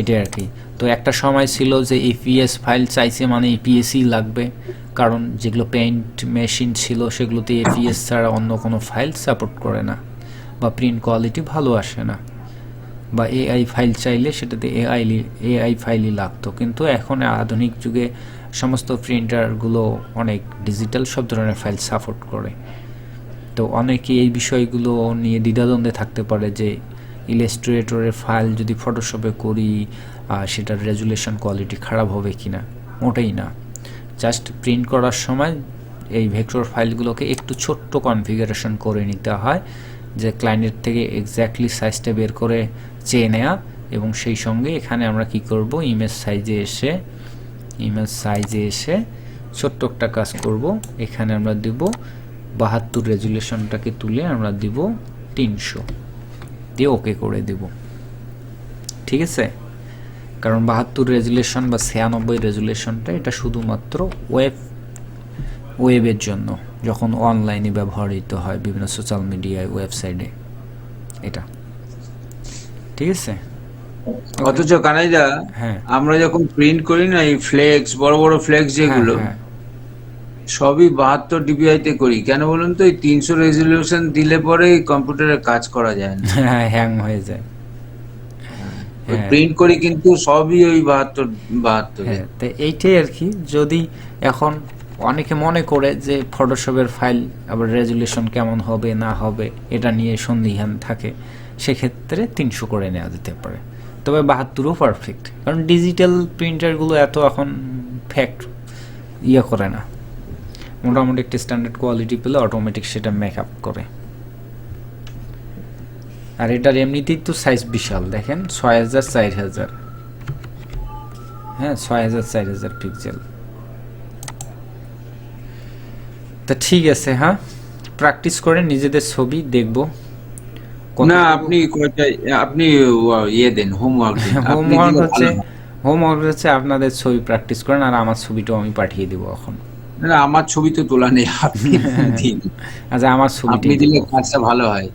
এটাই আর কি। তো একটা সময় ছিল যে ইপিএস ফাইল চাইছে মানে ইপিএসই লাগবে, কারণ যেগুলো পেইন্ট মেশিন ছিল সেগুলোতে ইপিএস ছাড়া অন্য কোনো ফাইল সাপোর্ট করে না বা প্রিন্ট কোয়ালিটি ভালো আসে না, বা এআই ফাইল চাইলে সেটাতে এআই ফাইলই লাগতো। কিন্তু এখন আধুনিক যুগে সমস্ত প্রিন্টারগুলো অনেক ডিজিটাল সব ধরনের ফাইল সাপোর্ট করে। তো অনেকে এই বিষয়গুলো নিয়ে দ্বিধাদ্বন্দ্বে থাকতে পারে যে ইলাস্ট্রেটরের ফাইল যদি ফটোশপে করি সেটার রেজুলেশন কোয়ালিটি খারাপ হবে কি না। মোটেই না, জাস্ট প্রিন্ট করার সময় এই ভেক্টর ফাইলগুলোকে একটু ছোট্ট কনফিগারেশন করে নিতে হয়, যে ক্লায়েন্টের থেকে এক্স্যাক্টলি সাইজটা বের করে চেয়ে নেওয়া, এবং সেই সঙ্গে এখানে আমরা কি করব, ইমেজ সাইজে এসে ছোট্ট একটা কাজ করব। এখানে আমরা দেব 72 রেজুলেশনটাকে তুলে আমরা দিব 300 দিয়ে ওকে করে দিব। ঠিক আছে, কারণ 72 রেজুলেশন বা 96 রেজুলেশনটা এটা শুধুমাত্র ওয়েবের জন্য, যখন অনলাইনে ব্যবহৃত হয় বিভিন্ন সোশ্যাল মিডিয়ায়, ওয়েবসাইটে, এটা। ঠিক আছে। অথচ কানাইদা, হ্যাঁ আমরা যখন প্রিন্ট করি না এই ফ্লেক্স, বড় বড় ফ্লেক্স যেগুলো, হ্যাঁ, সবই 72 DPI তে করি। কেন বলুন তো? এই 300 রেজলিউশন দিলে পরে কম্পিউটারে কাজ করা যায় না। হ্যাঁ হ্যাং হয়ে যায়। হ্যাঁ প্রিন্ট করি কিন্তু সবই ওই 72 হ্যাঁ, তো এইটাই আর কি। যদি এখন অনেকে মনে করে যে ফটোশপের ফাইল আবার রেজুলেশন কেমন হবে না হবে এটা নিয়ে সন্দিহান থাকে, সেক্ষেত্রে 300 করে নেওয়া যেতে পারে। তবে 72ও পারফেক্ট, কারণ ডিজিটাল প্রিন্টারগুলো এত এখন ফ্যাক্ট ইয়ে করে না, মোটামুটি একটা স্ট্যান্ডার্ড কোয়ালিটি পেলে অটোমেটিক সেটা মেকআপ করে। আর এটার এমনিতেই তো সাইজ বিশাল, দেখেন 6000 4000, হ্যাঁ 6000 4000 পিক্সেল। তা ঠিক আছে, হ্যাঁ প্র্যাকটিস করে নিজেদের ছবি দেখব। না, আপনি আপনি ইয়ে দেন, হোমওয়ার্ক দেন। আপনি হোমওয়ার্ক দিলে হচ্ছে, ভালো হয়। হোমওয়ার্ক হচ্ছে আপনাদের ছবি প্র্যাকটিস করেন, আর আমার ছবিটাও আমি পাঠিয়ে দেবো এখন। না, আমার ছবি তো তোলা নেই, আপনি দিন। আচ্ছা আমার আপনি ছবিটাই দিলে দেবো। কাজটা ভালো হয়।